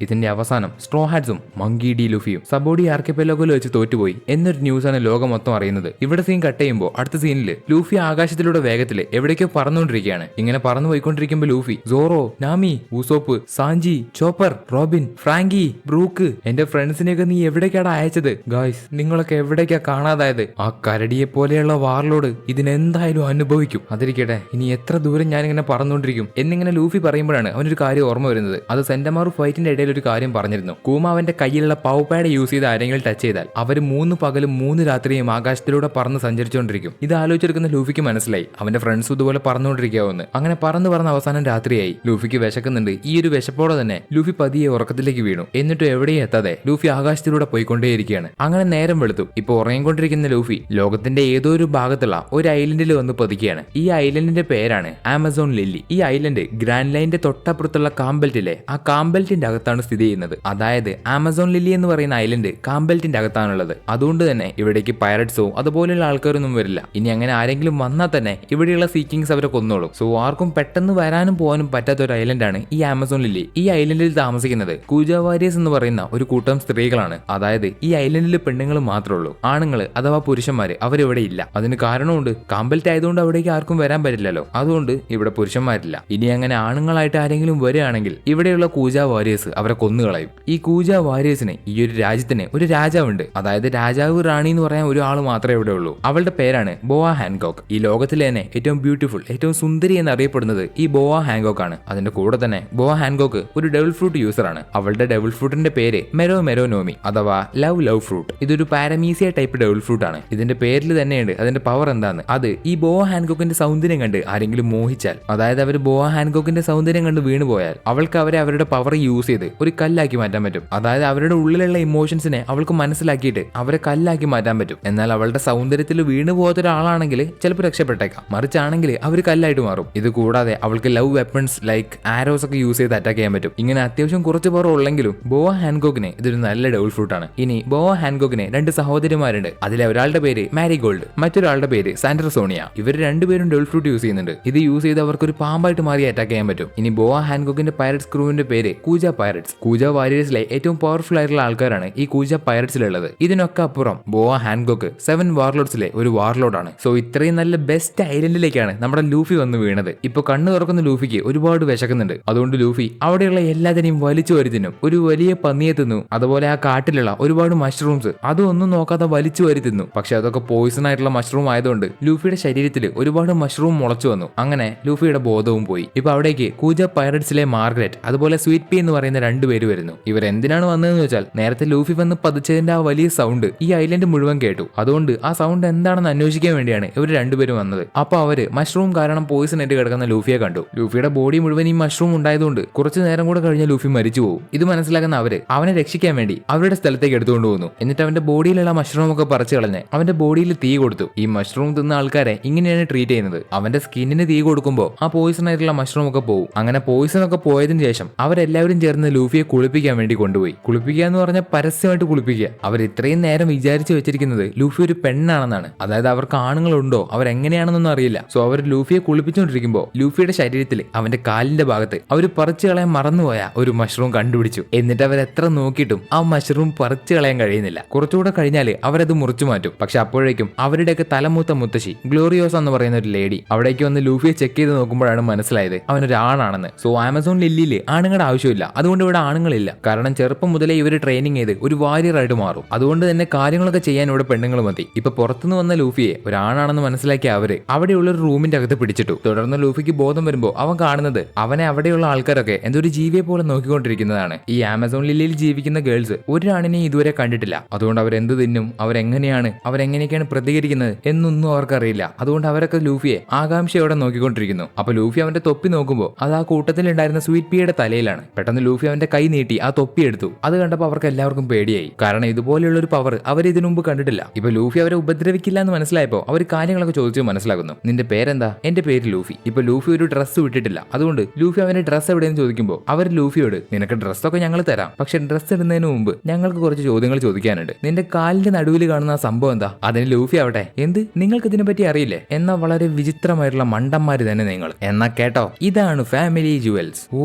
ഇതിന്റെ അവസാനം straw ഹാറ്റ്സും monkey D ലുഫിയും സബോഡി ആർക്കിപ്പെലോഗിൽ വെച്ച് തോറ്റുപോയി എന്നൊരു ന്യൂസാണ് ലോകം മൊത്തം അറിയുന്നത്. ഇവിടെ സീൻ കട്ട് ചെയ്യുമ്പോൾ അടുത്ത സീനിൽ ലൂഫി ആകാശത്തിലൂടെ വേഗത്തിൽ എവിടേക്കോ പറന്നുകൊണ്ടിരിക്കുകയാണ്. ഇങ്ങനെ പറന്നു പോയിക്കൊണ്ടിരിക്കുമ്പോൾ Luffy Zoro, Nami, Usopp, Sanji, Chopper, Robin, Franky, Brook, എന്റെ ഫ്രണ്ട്സിനെയൊക്കെ നീ എവിടേക്കാടാ അയച്ചത്? ഗായ്സ്, നിങ്ങളൊക്കെ എവിടേക്കാ കാണാതായത്? ആ കരടിയെ പോലെയുള്ള വാർലോഡ് ഇതിനെന്തായാലും അനുഭവിക്കും. അതിരിക്കട്ടെ, ഇനി എത്ര ദൂരം ഞാനിങ്ങനെ പറന്നുകൊണ്ടിരിക്കും എന്നിങ്ങനെ ലൂഫി പറയുമ്പോഴാണ് അവനൊരു കാര്യം ഓർമ്മ വരുന്നത്. അത് സെന്റമാറു ഫൈറ്റിന്റെ ഇടയിൽ ഒരു കാര്യം പറഞ്ഞിരുന്നു. കൂമ അവന്റെ കയ്യിലുള്ള പൗപാഡ് യൂസ് ചെയ്ത് ആരെങ്കിലും ടച്ച് ചെയ്താൽ അവർ 3 പകലും 3 രാത്രിയും ആകാശത്തിലൂടെ പറന്ന് സഞ്ചരിച്ചുകൊണ്ടിരിക്കും. ഇത് ആലോചിച്ചെടുക്കുന്ന ലൂഫിക്ക് മനസ്സിലായി അവന്റെ ഫ്രണ്ട്സ് ഇതുപോലെ പറന്നുകൊണ്ടിരിക്കാവുന്ന. അങ്ങനെ പറന്ന് അവസാനം രാത്രിയായി. ലൂഫിക്ക് വിശക്കുന്നുണ്ട്. ഈ ഒരു വിശപ്പോടെ തന്നെ ലൂഫി പതിയെ ഉറക്കത്തിലേക്ക് വീണു. എന്നിട്ട് എവിടെയും എത്താതെ ലൂഫി ആകാശത്തിലൂടെ പോയിക്കൊണ്ടേയിരിക്കുകയാണ്. അങ്ങനെ നേരം വെളുത്തു. ഇപ്പൊ ഉറങ്ങിക്കൊണ്ടിരിക്കുന്ന ലൂഫി ലോകത്തിന്റെ ഏതോ ഒരു ഭാഗത്തുള്ള ഒരു ഐലൻഡിൽ വന്ന് പതിക്കുകയാണ്. ഈ ഐലൻഡിന്റെ പേരാണ് ആമസോൺ ലില്ലി. ഈ ഐലൻഡ് ഗ്രാൻഡ് ലൈനിന്റെ തൊട്ടപ്പുറത്തുള്ള കാംബെൽറ്റിലെ ആ കാംബെൽറ്റിന്റെ അകത്താണ് സ്ഥിതി ചെയ്യുന്നത്. അതായത് ആമസോൺ ലില്ലി എന്ന് പറയുന്ന ഐലൻഡ് കാംബെൽറ്റിന്റെ അകത്താണുള്ളത്. അതുകൊണ്ട് തന്നെ ഇവിടേക്ക് പൈററ്റ്സോ അതുപോലെയുള്ള ആൾക്കാരൊന്നും വരില്ല. ഇനി അങ്ങനെ ആരെങ്കിലും വന്നാൽ തന്നെ ഇവിടെയുള്ള സീക്കിങ്സ് അവരെ കൊന്നോളും. സോ ആർക്കും പെട്ടെന്ന് വരാനും പോകാനും പറ്റാത്ത ഒരു ഐലൻഡാണ് ഈ ആമസോൺ ലില്ലി. ഈ ഐലൻഡിൽ താമസിക്കുന്നത് കൂജാവാരിയസ് എന്ന് പറയുന്ന ഒരു കൂട്ടം സ്ത്രീകളാണ്. അതായത് ഈ ഐലൻഡിൽ പെണ്ണുങ്ങൾ മാത്രമേ ഉള്ളൂ. ആണുങ്ങൾ അഥവാ പുരുഷന്മാര് അവരിവിടെ ഇല്ല. അതിന് കാരണമുണ്ട്. കാംബെൽറ്റ് ആയതുകൊണ്ട് അവിടേക്ക് ആർക്കും വരാൻ പറ്റില്ലല്ലോ. അതുകൊണ്ട് ഇവിടെ പുരുഷന്മാരില്ല. ഇനി അങ്ങനെ ആണുങ്ങളായിട്ട് ആരെങ്കിലും വരികയാണെങ്കിൽ ഇവിടെയുള്ള കൂജാ വാരിയേഴ്സ് അവരെ കൊന്നുകളയും. ഈ കൂജാ വാരിയേഴ്സിന് ഈ ഒരു രാജ്യത്തിന് ഒരു രാജാവുണ്ട്. അതായത് രാജാവ് റാണി എന്ന് പറയാൻ ഒരു ആൾ മാത്രമേ ഇവിടെ ഉള്ളൂ. അവളുടെ പേരാണ് ബോവ ഹാൻകോക്ക്. ഈ ലോകത്തിലെ തന്നെ ഏറ്റവും ബ്യൂട്ടിഫുൾ, ഏറ്റവും സുന്ദരി എന്നറിയപ്പെടുന്നത് ഈ ബോവ ഹാൻകോക്ക് ആണ്. അതിന്റെ കൂടെ തന്നെ ബോവ ഹാൻകോക്ക് ഒരു ഡെവിൾ ഫ്രൂട്ട് യൂസർ ആണ്. അവളുടെ ഡെവിൾ ഫ്രൂട്ടിന്റെ പേര് മെരോനോമി അഥവാ ലവ് ഫ്രൂട്ട്. ഇതൊരു പാരമീസിയ ടൈപ്പ് ഡെവിൾ ഫ്രൂട്ട് ആണ്. ഇതിന്റെ പേരിൽ തന്നെയുണ്ട് അതിന്റെ പവർ എന്താന്ന്. അത് ഈ ബോവ ഹാൻകോക്കിന്റെ സൗന്ദര്യം കണ്ട് ആരെങ്കിലും മോഹിച്ചാൽ, അതായത് അവർ ബോവ ഹാൻകോക്കിന്റെ സൗന്ദര്യം കണ്ട് വീണു പോയാൽ അവൾക്ക് അവരുടെ പവർ യൂസ് ചെയ്ത് ഒരു കല്ലാക്കി മാറ്റാൻ പറ്റും. അതായത് അവരുടെ ഉള്ളിലുള്ള ഇമോഷൻസിനെ അവൾക്ക് മനസ്സിലാക്കിയിട്ട് അവരെ കല്ലാക്കി മാറ്റാൻ പറ്റും. എന്നാൽ അവളുടെ സൗന്ദര്യത്തിൽ വീണു പോകാത്ത ഒരാളാണെങ്കിൽ ചിലപ്പോൾ രക്ഷപ്പെട്ടേക്കാം. മറിച്ചാണെങ്കിൽ അവർ കല്ലായിട്ട് മാറും. ഇത് കൂടാതെ അവൾക്ക് ലവ് വെപ്പൺസ് ലൈക്ക് ആരോസ് ഒക്കെ യൂസ് ചെയ്ത് അറ്റാക്ക് ചെയ്യാൻ പറ്റും. ഇങ്ങനെ അത്യാവശ്യം കുറച്ച് പവർ ഉള്ളെങ്കിലും ബോവ ഹാൻകോക്കിന് ഇതൊരു നല്ല ഡെവിൾ ഫ്രൂട്ട് ആണ്. ഇനി ബോവ ഹാൻകോക്കിന് 2 സഹോദരിമാരുണ്ട്. അതിലെ ഒരാളുടെ പേര് മാരിഗോൾഡ്, മറ്റൊരാളുടെ പേര് സാൻഡർസോണിയ. ഇവർ രണ്ടുപേരും ഡെവിൾ ഫ്രൂട്ട് യൂസ് ചെയ്യുന്നുണ്ട്. ഇത് യൂസ് ചെയ്ത് അവർക്ക് ഒരു പാമ്പായിട്ട് മാറി അറ്റാക്ക് ചെയ്യാൻ പറ്റും. ഇനി ബോവ ഹാൻകോക്കിന്റെ പൈററ്റ്സ് ക്രൂവിന്റെ പേര് കൂജ പൈററ്റ്സ്. കൂജ വാരിയേഴ്സിലെ ഏറ്റവും പവർഫുൾ ആയിട്ടുള്ള ആൾക്കാരാണ് ഈ കൂജ പൈററ്റ്സിലുള്ളത്. ഇതിനൊക്കെ അപ്പുറം ബോവ ഹാൻകോക്ക് 7 വാർലോഡ്സിലെ ഒരു വാർലോഡാണ്. സോ ഇത്രയും നല്ല ബെസ്റ്റ് ഐലൻഡിലേക്കാണ് നമ്മുടെ ലൂഫി വന്ന് വീണത്. ഇപ്പൊ കണ്ണു തുറക്കുന്ന ലൂഫിക്ക് ഒരുപാട് വിശക്കുന്നുണ്ട്. അതുകൊണ്ട് ലൂഫി അവിടെയുള്ള എല്ലാത്തിനെയും വലിച്ചു വരി തിന്നും. ഒരു വലിയ പന്നിയെ തിന്നു. അതുപോലെ ആ കാട്ടിലുള്ള ഒരുപാട് മഷ്റൂംസ് അതൊന്നും നോക്കാതെ വലിച്ചു വരി തിന്നു. പക്ഷെ അതൊക്കെ പോയിസൺ ആയിട്ടുള്ള മഷ്റൂം ആയതുകൊണ്ട് ലൂഫിയുടെ ശരീരത്തിൽ ഒരുപാട് മഷ്റൂം മുളച്ചു വന്നു. അങ്ങനെ ലൂഫിയുടെ ബോധവും പോയി. ഇപ്പൊ അവിടേക്ക് കൂജ പൈററ്റ്സിലെ മാർഗരറ്റ് അതുപോലെ സ്വീറ്റ് പി എന്ന് പറയുന്ന 2 പേര് വരുന്നു. ഇവർ എന്തിനാണ് വന്നതെന്ന് വെച്ചാൽ നേരത്തെ ലൂഫി വന്ന് പതിച്ചതിന്റെ ആ വലിയ സൗണ്ട് ഈ ഐലൻഡ് മുഴുവൻ കേട്ടു. അതുകൊണ്ട് ആ സൗണ്ട് എന്താണെന്ന് അന്വേഷിക്കാൻ വേണ്ടിയാണ് ഇവർ 2 പേരും വന്നത്. അപ്പൊ അവര് മഷ്റൂം കാരണം പോയിസൺ ആയിട്ട് കിടക്കുന്ന ലൂഫിയെ കണ്ടു. ലൂഫിയുടെ ബോഡി മുഴുവൻ ഈ മഷ്റൂം ഉണ്ടായതുകൊണ്ട് കുറച്ചു നേരം കൂടെ കഴിഞ്ഞ ലൂഫി മരിച്ചു പോകും. ഇത് മനസ്സിലാക്കുന്ന അവര് അവനെ രക്ഷിക്കാൻ വേണ്ടി അവരുടെ സ്ഥലത്തേക്ക് എടുത്തുകൊണ്ട് പോകുന്നു. എന്നിട്ട് അവന്റെ ബോഡിയിലുള്ള മഷ്റൂം ഒക്കെ പറിച്ചു കളഞ്ഞ് അവന്റെ ബോഡിയിൽ തീ കൊടുത്തു. ഈ മഷ്റൂം തിന്ന ആൾക്കാരെ ഇങ്ങനെയാണ് ട്രീറ്റ് ചെയ്യുന്നത്. അവന്റെ സ്കിന്നിന് തീ കൊടുക്കുമ്പോൾ ആ പോയിസൺ ആയിട്ടുള്ള മഷ്റൂം ഒക്കെ പോകും. അങ്ങനെ പോയിസൺ ഒക്കെ പോയതിനു ശേഷം അവരെല്ലാവരും ചേർന്ന് ലൂഫിയെ കുളിപ്പിക്കാൻ വേണ്ടി കൊണ്ടുപോയി. കുളിപ്പിക്കുക എന്ന് പറഞ്ഞാൽ പരസ്യമായിട്ട് കുളിപ്പിക്കുക. അവർ ഇത്രയും നേരം വിചാരിച്ചു വെച്ചിരിക്കുന്നത് ലൂഫി ഒരു പെണ്ണാണെന്നാണ്. അതായത് അവർക്ക് ആണുങ്ങളുണ്ടോ അവരെങ്ങനെയാണെന്നൊന്നും അറിയില്ല. സോ അവർ ലൂഫിയെ കുളിപ്പിച്ചുകൊണ്ടിരിക്കുമ്പോൾ ലൂഫിയുടെ ശരീരത്തിൽ അവന്റെ കാലിന്റെ ഭാഗത്ത് അവർ പറിച്ചു കളയാൻ മറന്നുപോയ ഒരു മഷ്റൂം കണ്ടുപിടിച്ചു. എന്നിട്ട് അവർ എത്ര നോക്കിയിട്ടും ആ മഷ്റൂം പറിച്ചു കളയാൻ കഴിയുന്നില്ല. കുറച്ചുകൂടെ കഴിഞ്ഞാൽ അവരത് മുറിച്ചു മാറ്റും. പക്ഷെ അപ്പോഴേക്കും അവരുടെയൊക്കെ തലമൂത്ത മുത്തശ്ശി ഗ്ലോറിയോസ് എന്ന് പറയുന്ന ഒരു ലേഡി അവിടേക്ക് വന്ന് ലൂഫിയെ ചെക്ക് ചെയ്ത് നോക്കുമ്പോഴാണ് മനസ്സിലായത് അവനൊരു ആണാണെന്ന്. സോ ആമസോൺ ലില്ലിയിൽ ആണുങ്ങളുടെ ആവശ്യമില്ല. അതുകൊണ്ട് ഇവിടെ ആണുങ്ങളില്ല. കാരണം ചെറുപ്പം മുതലേ ഇവർ ട്രെയിനിങ് ചെയ്ത് ഒരു വാരിയറായിട്ട് മാറും. അതുകൊണ്ട് തന്നെ കാര്യങ്ങളൊക്കെ ചെയ്യാൻ ഇവിടെ പെണ്ണുങ്ങൾ മതി. ഇപ്പൊ പുറത്തുനിന്ന് വന്ന ലൂഫിയെ ഒരാണാണെന്ന് മനസ്സിലാക്കിയ അവര് അവിടെയുള്ള ഒരു റൂമിന്റെ അകത്ത് പിടിച്ചിട്ടു. തുടർന്ന് ലൂഫിക്ക് ബോധം വരുമ്പോൾ അവൻ കാണുന്നത് അവനെ അവിടെയുള്ള ആൾക്കാരൊക്കെ എന്തൊരു ജീവിയെ പോലെ നോക്കിക്കൊണ്ടിരിക്കുന്നതാണ്. ഈ ആമസോൺ ലില്ലിയിൽ ജീവിക്കുന്ന ഗേൾസ് ഒരാണിനെയും ഇതുവരെ കണ്ടിട്ടില്ല. അതുകൊണ്ട് അവരെന്ത് തിന്നും, അവരെങ്ങനെയൊക്കെയാണ് പ്രതികരിക്കുന്നത് എന്നൊന്നും അവർക്കറിയില്ല. അതുകൊണ്ട് അവരൊക്കെ ലൂഫിയെ ആകാംക്ഷയോടെ നോക്കിക്കൊണ്ടിരിക്കുന്നു. അപ്പൊ ലൂഫി അവന്റെ തൊപ്പി നോക്കുമ്പോൾ അത് ആ കൂട്ടത്തിൽ ഉണ്ടായിരുന്ന സ്വീറ്റ് പിയുടെ തലയിലാണ്. പെട്ടെന്ന് ലൂഫി അവന്റെ കൈ നീട്ടി ആ തൊപ്പി എടുത്തു. അത് കണ്ടപ്പോൾ അവർക്ക് എല്ലാവർക്കും പേടിയായി. കാരണം ഇതുപോലെയുള്ള ഒരു പവർ അവർ ഇതിനു മുമ്പ് കണ്ടിട്ടില്ല. ഇപ്പൊ ലൂഫി അവരെ ഉപദ്രവിക്കില്ല എന്ന് മനസ്സിലായപ്പോ അവർ കാര്യങ്ങളൊക്കെ ചോദിച്ചു മനസ്സിലാക്കുന്നു. നിന്റെ പേരെന്താ? എന്റെ പേര് ലൂഫി. ഇപ്പൊ ലൂഫി ഒരു ഡ്രസ്സ് വിട്ടിട്ടില്ല. അതുകൊണ്ട് ലൂഫി അവന്റെ ഡ്രസ്സ് എവിടെയെന്ന് ചോദിക്കുമ്പോൾ അവർ ലൂഫിയോട് നിനക്ക് ഡ്രസ്സൊക്കെ ഞങ്ങൾ തരാം, പക്ഷെ ഡ്രസ്സ് ഇടുന്നതിന് മുമ്പ് ഞങ്ങൾക്ക് കുറച്ച് ചോദ്യങ്ങൾ ചോദിക്കാനുണ്ട്. നിന്റെ കാലിന്റെ നടുവിൽ കാണുന്ന ആ സംഭവം എന്താ? അതിന് ലൂഫി ആവട്ടെ, എന്ത് നിങ്ങൾക്ക് ഇതിനെ പറ്റി അറിയില്ലേ? എന്നാ വളരെ വിചിത്രമായിട്ടുള്ള മണ്ടന്മാര് തന്നെ നിങ്ങൾ. എന്നാ കേട്ടോ, ഇതാണ് ഫാമിലി ജുവൽസ്. ഓ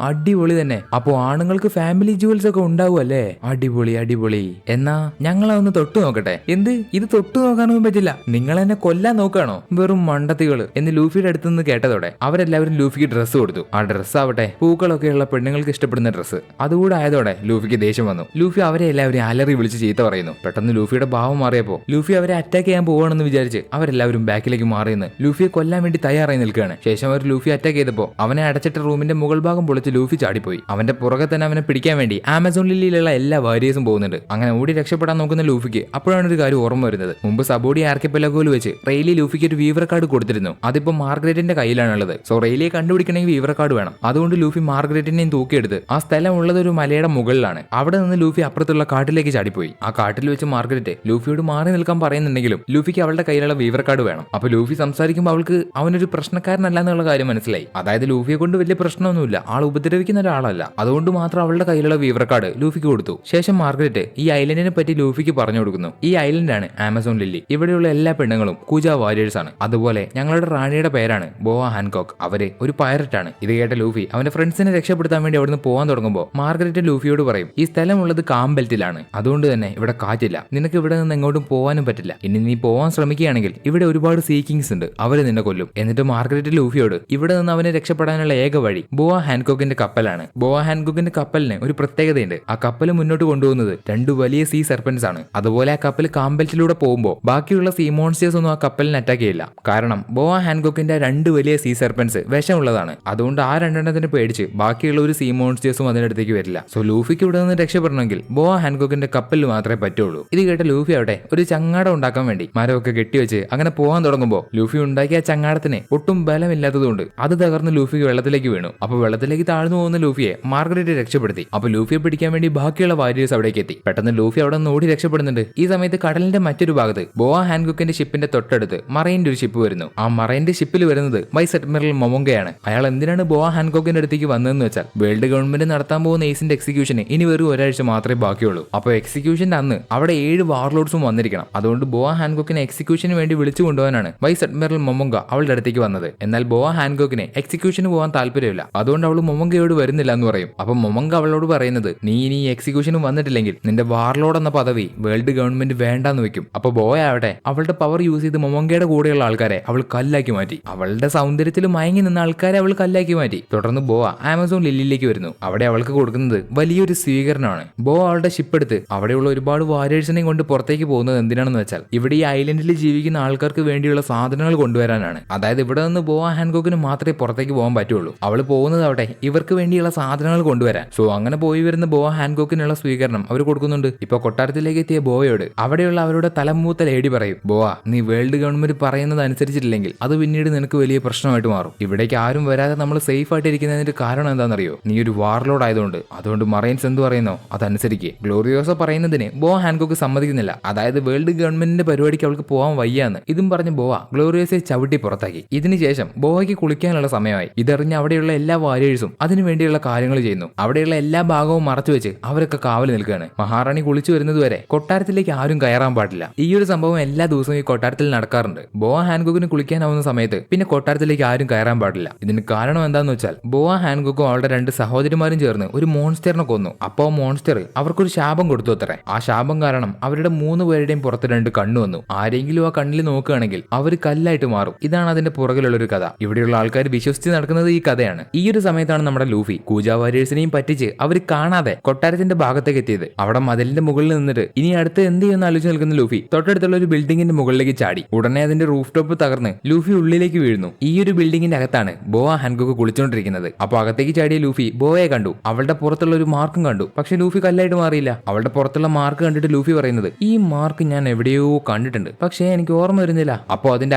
അടിപൊളി തന്നെ. അപ്പോ ആണുങ്ങൾക്ക് ഫാമിലി ജുവൽസ് ഒക്കെ ഉണ്ടാവുമല്ലേ? അടിപൊളി അടിപൊളി. എന്നാ ഞങ്ങളൊന്ന് തൊട്ടു നോക്കട്ടെ. എന്ത് ഇത് തൊട്ടു നോക്കാനൊന്നും പറ്റില്ല, നിങ്ങൾ എന്നെ കൊല്ലാൻ നോക്കാണോ? വെറും മണ്ടത്തികള് എന്ന് ലൂഫിയുടെ അടുത്ത് നിന്ന് കേട്ടതോടെ അവരെല്ലാവരും ലൂഫിക്ക് ഡ്രസ്സ് കൊടുത്തു. ആ ഡ്രസ്സ് ആവട്ടെ പൂക്കളൊക്കെയുള്ള പെണ്ണുങ്ങൾക്ക് ഇഷ്ടപ്പെടുന്ന ഡ്രസ്സ്. അതുകൂടെ ആയതോടെ ലൂഫിക്ക് ദേഷ്യം വന്നു. ലൂഫി അവരെ എല്ലാവരും അലറി വിളിച്ച് ചീത്ത പറയുന്നു. പെട്ടെന്ന് ലൂഫിയുടെ ഭാവം മാറിയപ്പോ ലൂഫി അവരെ അറ്റാക്ക് ചെയ്യാൻ പോവാണെന്ന് വിചാരിച്ച് അവരെല്ലാവരും ബാക്കിലേക്ക് മാറിയെന്ന് ലൂഫിയെ കൊല്ലാൻ വേണ്ടി തയ്യാറായി നിൽക്കുകയാണ്. ശേഷം അവർ ലൂഫി അറ്റാക്ക് ചെയ്തപ്പോ അവനെ അടച്ചിട്ട റൂമിന്റെ മുകൾ ഭാഗം പൊളിച്ച് ലൂഫി ചാടിപ്പോയി. അവന്റെ പുറകെ തന്നെ അവനെ പിടിക്കാൻ വേണ്ടി ആമസോൺ ലില്ലിയിലുള്ള എല്ലാ വാരിയേഴ്സും പോകുന്നുണ്ട്. അങ്ങനെ ഓടി രക്ഷപ്പെടാൻ നോക്കുന്ന ലൂഫിക്ക് അപ്പോഴാണ് ഒരു കാര്യം ഓർമ്മ വരുന്നത്. മുമ്പ് സബോഡി ആർക്കിപ്പെലഗോയിൽ വെച്ച് റെയിലി ലൂഫിക്ക് ഒരു വീവർ കാർഡ് കൊടുത്തിരുന്നു. അതിപ്പോ മാർഗ്രറ്റിന്റെ കയ്യിലാണുള്ളത്. സോ റെയിലിയെ കണ്ടുപിടിക്കണമെങ്കിൽ വീവർ കാർഡ് വേണം. അതുകൊണ്ട് ലൂഫി മാർഗ്രറ്റിനെയും തൂക്കിയെടുത്ത് ആ സ്ഥലം ഉള്ളത് ഒരു മലയുടെ മുകളിലാണ്. അവിടെ നിന്ന് ലൂഫി അപ്പുറത്തുള്ള കാട്ടിലേക്ക് ചാടിപ്പോയി. ആ കാട്ടിൽ വെച്ച് മാർഗ്രറ്റ് ലൂഫിയോട് മാറി നിൽക്കാൻ പറയുന്നുണ്ടെങ്കിലും ലൂഫിക്ക് അവളുടെ കയ്യിലുള്ള വീവർ കാർഡ് വേണം. അപ്പൊ ലൂഫി സംസാരിക്കുമ്പോൾ അവൾക്ക് അവനൊരു പ്രശ്നക്കാരനല്ല എന്നുള്ള കാര്യം മനസ്സിലായി. അതായത് ലൂഫിയെ കൊണ്ട് വലിയ പ്രശ്നമൊന്നുമില്ല, ആൾ ഉപദ്രവിക്കുന്ന ഒരാളല്ല. അതുകൊണ്ട് മാത്രം അവളുടെ കയ്യിലുള്ള വീവർ കാർഡ് ലൂഫിക്ക് കൊടുത്തു. ശേഷം മാർഗ്രറ്റ് ഈ ഐലൻഡിനെ പറ്റി ലൂഫിക്ക് പറഞ്ഞു കൊടുക്കുന്നു. ഈ ഐലൻഡാണ് ആമസോൺ ലില്ലി. ഇവിടെയുള്ള എല്ലാ പെണ്ണുങ്ങളും കൂജ വാരിയേഴ്സ് ആണ്. അതുപോലെ ഞങ്ങളുടെ റാണിയുടെ പേരാണ് ബോവ ഹാൻകോക്ക്. അവര് ഒരു പൈററ്റ് ആണ്. ഇത് കേട്ട ലൂഫി അവന്റെ ഫ്രണ്ട്സിനെ രക്ഷപ്പെടുത്താൻ വേണ്ടി അവിടുന്ന് പോകാൻ തുടങ്ങുമ്പോൾ മാർഗ്രറ്റ് ലൂഫിയോട് പറയും, ഈ സ്ഥലം ഉള്ളത് കാം ബെൽറ്റിലാണ്. അതുകൊണ്ട് തന്നെ ഇവിടെ കാറ്റില്ല. നിനക്ക് ഇവിടെ നിന്ന് എങ്ങോട്ടും പോകാനും പറ്റില്ല. ഇനി നീ പോകാൻ ശ്രമിക്കുകയാണെങ്കിൽ ഇവിടെ ഒരുപാട് സീക്കിങ്സ് ഉണ്ട്, അവര് നിന്നെ കൊല്ലും. എന്നിട്ട് മാർഗ്രറ്റ് ലൂഫിയോട് ഇവിടെ നിന്ന് അവനെ രക്ഷപ്പെടാനുള്ള ഏക വഴി ബോവ ഹാൻകോക്കിന്റെ കപ്പലാണ്. ബോവ ഹാൻകോക്കിന്റെ കപ്പലിന് ഒരു പ്രത്യേകതയുണ്ട്. ആ കപ്പൽ മുന്നോട്ട് കൊണ്ടുപോകുന്നത് 2 വലിയ സീ സർപ്പൻസ് ആണ്. അതുപോലെ ആ കപ്പൽ കാംബെൽറ്റിലൂടെ പോകുമ്പോൾ ബാക്കിയുള്ള സീ മോൺസ്റ്റേഴ്സ് ഒന്നും ആ കപ്പലിന് അറ്റാക്ക് ചെയ്യില്ല. കാരണം ബോവ ഹാൻകോക്കിന്റെ 2 വലിയ സീ സർപ്പൻസ് വിഷമുള്ളതാണ്. അതുകൊണ്ട് ആ 2 പേടിച്ച് ബാക്കിയുള്ള ഒരു സീ മോൺസ്റ്റേഴ്സും അതിന്റെ അടുത്തേക്ക് വരില്ല. സോ ലൂഫിക്ക് ഇവിടെ നിന്ന് രക്ഷപ്പെടണമെങ്കിൽ ബോവ ഹാൻകോക്കിന്റെ കപ്പലിൽ മാത്രമേ പറ്റുള്ളൂ. ഇത് കേട്ട ലൂഫി അവിടെ ഒരു ചങ്ങാടം ഉണ്ടാക്കാൻ വേണ്ടി മരമൊക്കെ കെട്ടിവെച്ച് അങ്ങനെ പോകാൻ തുടങ്ങുമ്പോൾ ലൂഫി ഉണ്ടാക്കിയ ചങ്ങാടത്തിന് ഒട്ടും ബലമില്ലാത്തതുകൊണ്ട് അത് തകർന്ന് ലൂഫിക്ക് വെള്ളത്തിലേക്ക് വീണു. അപ്പൊ വെള്ളത്തിലേക്ക് താഴ്ന്നു പോകുന്ന ലൂഫിയെ മാർഗ്രറ്റ് രക്ഷപ്പെടുത്തി. അപ്പൊ ലൂഫിയെ പിടിക്കാൻ വേണ്ടി ബാക്കിയുള്ള വാരിയേഴ്സ് അവിടേക്ക് എത്തി. പെട്ടെന്ന് ലൂഫി അവിടെ നിന്ന് ഓടി രക്ഷപ്പെടുന്നുണ്ട്. ഈ സമയത്ത് കടലിന്റെ മറ്റൊരു ഭാഗത്ത് ബോവ ഹാൻകോക്കിന്റെ ഷിപ്പിന്റെ തൊട്ടടുത്ത് മറൈൻ്റെ ഒരു ഷിപ്പ് വരുന്നു. ആ മറൈൻ്റെ ഷിപ്പിൽ വരുന്നത് വൈസ് അഡ്മിറൽ മൊമോങ്കയാണ്. അയാൾ എന്തിനാണ് ബോവ ഹാൻകോക്കിന്റെ അടുത്തേക്ക് വന്നതെന്ന് വെച്ചാൽ വേൾഡ് ഗവൺമെന്റ് നടത്താൻ പോകുന്ന ഏസിന്റെ എക്സിക്യൂഷന് ഇനി വെറും ഒരാഴ്ച മാത്രമേ ബാക്കിയുള്ളൂ. അപ്പോൾ എക്സിക്യൂഷന്റെ അന്ന് അവിടെ 7 വാർലോഡ്സും വന്നിരിക്കണം. അതുകൊണ്ട് ബോവ ഹാൻകോക്കിനെ എക്സിക്യൂഷന് വേണ്ടി വിളിച്ചു കൊണ്ടുപോകാനാണ് വൈസ് അഡ്മിറൽ മൊമോങ്ക അവളുടെ അടുത്തേക്ക് വന്നത്. എന്നാൽ ബോവ ഹാൻകോക്കിനെ എക്സിക്യൂഷന് പോകാൻ താല്പര്യമില്ല. അതുകൊണ്ട് അവൾ മൊമോങ്കയോട് വരുന്നില്ല എന്ന് പറയും. അപ്പൊ മൊമോങ്ക അവളോട് പറയുന്നത്, നീ ഇനി എക്സിക്യൂഷന് വന്നിട്ടില്ലെങ്കിൽ നിന്റെ വാർലോഡ് എന്ന പദവി വേൾഡ് ഗവൺമെന്റ് വേണ്ടാന്ന് വെക്കും. അപ്പൊ ബോയ ആവട്ടെ അവളുടെ പവർ യൂസ് ചെയ്ത് മൊമോങ്കയുടെ കൂടെയുള്ള ആൾക്കാരെ അവൾ കല്ലാക്കി മാറ്റി. അവളുടെ സൗന്ദര്യത്തിൽ മയങ്ങി നിന്ന ആൾക്കാരെ അവൾ കല്ലാക്കി മാറ്റി. തുടർന്ന് ബോവ ആമസോൺ ലില്ലിയിലേക്ക് വരുന്നു. അവിടെ അവൾക്ക് കൊടുക്കുന്നത് വലിയൊരു സ്വീകരണമാണ്. ബോവ അവളുടെ ഷിപ്പ് എടുത്ത് അവിടെയുള്ള ഒരുപാട് വാരിയേഴ്സിനെയും കൊണ്ട് പുറത്തേക്ക് പോകുന്നത് എന്തിനാണെന്ന് വെച്ചാൽ ഇവിടെ ഈ ഐലൻഡിൽ ജീവിക്കുന്ന ആൾക്കാർക്ക് വേണ്ടിയുള്ള സാധനങ്ങൾ കൊണ്ടുവരാനാണ്. അതായത് ഇവിടെ നിന്ന് ബോവ ഹാൻകോക്കിന് മാത്രമേ പുറത്തേക്ക് പോകാൻ പറ്റുള്ളൂ. അവൾ പോകുന്നത് അവിടെ ഇവർക്ക് വേണ്ടിയുള്ള സാധനങ്ങൾ കൊണ്ടുവരാൻ. സോ അങ്ങനെ പോയി വരുന്ന ബോവ ഹാൻകോക്കിനുള്ള സ്വീകരണം അവർ കൊടുക്കുന്നുണ്ട്. ഇപ്പൊ കൊട്ടാരത്തിലേക്ക് എത്തിയ ബോവയോട് അവിടെയുള്ള അവരുടെ തലമൂത്ത ലേഡി പറയും, ബോവ നീ വേൾഡ് ഗവൺമെന്റ് പറയുന്നത് അനുസരിച്ചിട്ടില്ലെങ്കിൽ അത് പിന്നീട് നിനക്ക് വലിയ പ്രശ്നമായിട്ട് മാറും. ഇവിടേക്ക് ആരും വരാതെ നമ്മൾ സേഫ് ആയിട്ട് ഇരിക്കുന്നതിന്റെ കാരണം എന്താണെന്നറിയോ? നീ ഒരു വാർലോഡ് ആയതുകൊണ്ട്. അതുകൊണ്ട് മറൈൻസ് എന്ത് പറയുന്നോ അതനുസരിക്ക്. ഗ്ലോറിയോസ പറയുന്നതിന് ബോവ ഹാൻകോക്ക് സമ്മതിക്കുന്നില്ല. അതായത് വേൾഡ് ഗവൺമെന്റിന്റെ പരിപാടിക്ക് അവൾക്ക് പോകാൻ വയ്യാന്ന്. ഇതും പറഞ്ഞ് ബോവ ഗ്ലോറിയോസയെ ചവിട്ടി പുറത്താക്കി. ഇതിനുശേഷം ബോവയ്ക്ക് കുളിക്കാനുള്ള സമയമായി. ഇതറിഞ്ഞ് അവിടെയുള്ള എല്ലാ വാരിയേഴ്സും അതിനു വേണ്ടിയുള്ള കാര്യങ്ങൾ ചെയ്യുന്നു. അവിടെയുള്ള എല്ലാ ഭാഗവും മറച്ചു വെച്ച് അവരൊക്കെ കാവൽ നിൽക്കുകയാണ്. മഹാറാണി കുളിച്ചു വരുന്നതുവരെ കൊട്ടാരത്തിലേക്ക് ആരും കയറാൻ പാടില്ല. ഈ ഒരു സംഭവം എല്ലാ ദിവസവും ഈ കൊട്ടാരത്തിൽ നടക്കാറുണ്ട്. ബോവ ഹാൻകോക്കിന് കുളിക്കാനാവുന്ന സമയത്ത് പിന്നെ കൊട്ടാരത്തിലേക്ക് ആരും കയറാൻ പാടില്ല. ഇതിന് കാരണം എന്താന്ന് വെച്ചാൽ ബോവ ഹാൻകോക്കും അവളുടെ 2 സഹോദരിമാരും ചേർന്ന് ഒരു മോൺസ്റ്ററിനെ കൊന്നു. അപ്പോ മോൺസ്റ്റർ അവർക്കൊരു ശാപം കൊടുത്തു അത്രേ. ആ ശാപം കാരണം അവരുടെ 3 പേരുടെയും പുറത്ത് 2 കണ്ണു വന്നു. ആരെങ്കിലും ആ കണ്ണിൽ നോക്കുകയാണെങ്കിൽ അവർ കല്ലായിട്ട് മാറും. ഇതാണ് അതിന്റെ പുറകിലുള്ള ഒരു കഥ. ഇവിടെയുള്ള ആൾക്കാർ വിശ്വസിച്ച് നടക്കുന്നത് ഈ കഥയാണ്. ഈ ഒരു സമയത്താണ് നമ്മുടെ ലൂഫി കൂജ വാരിയേഴ്സിനെയും പറ്റിച്ച് അവർ കാണാതെ കൊട്ടാരത്തിന്റെ ഭാഗത്തേക്ക് എത്തിയത്. അവിടെ മതിലിന്റെ മുകളിൽ നിന്നിട്ട് ഇനി അടുത്ത് എന്ത് ചെയ്യുന്ന ആലോചിച്ച് നിൽക്കുന്ന ലൂഫി തൊട്ടടുത്തുള്ള ഒരു ബിൽഡിംഗിന്റെ മുകളിലേക്ക് ചാടി. ഉടനെ അതിന്റെ റൂഫ് ടോപ്പ് തകർന്ന് ലൂഫി ഉള്ളിലേക്ക് വീഴുന്നു. ഈ ഒരു ബിൽഡിംഗിന്റെ അകത്താണ് ബോവ ഹാൻകോക്ക് കുളിച്ചുകൊണ്ടിരിക്കുന്നത്. അപ്പൊ അകത്തേക്ക് ചാടിയ ലൂഫി ബോവയെ കണ്ടു. അവളുടെ പുറത്തുള്ള ഒരു മാർക്കും കണ്ടു. പക്ഷെ ലൂഫി കല്ലായിട്ട് മാറിയില്ല. അവളുടെ പുറത്തുള്ള മാർക്ക് കണ്ടിട്ട് ലൂഫി പറയുന്നത്, ഈ മാർക്ക് ഞാൻ എവിടെയോ കണ്ടിട്ടുണ്ട്, പക്ഷേ എനിക്ക് ഓർമ്മ വരുന്നില്ല. അപ്പൊ അതിന്റെ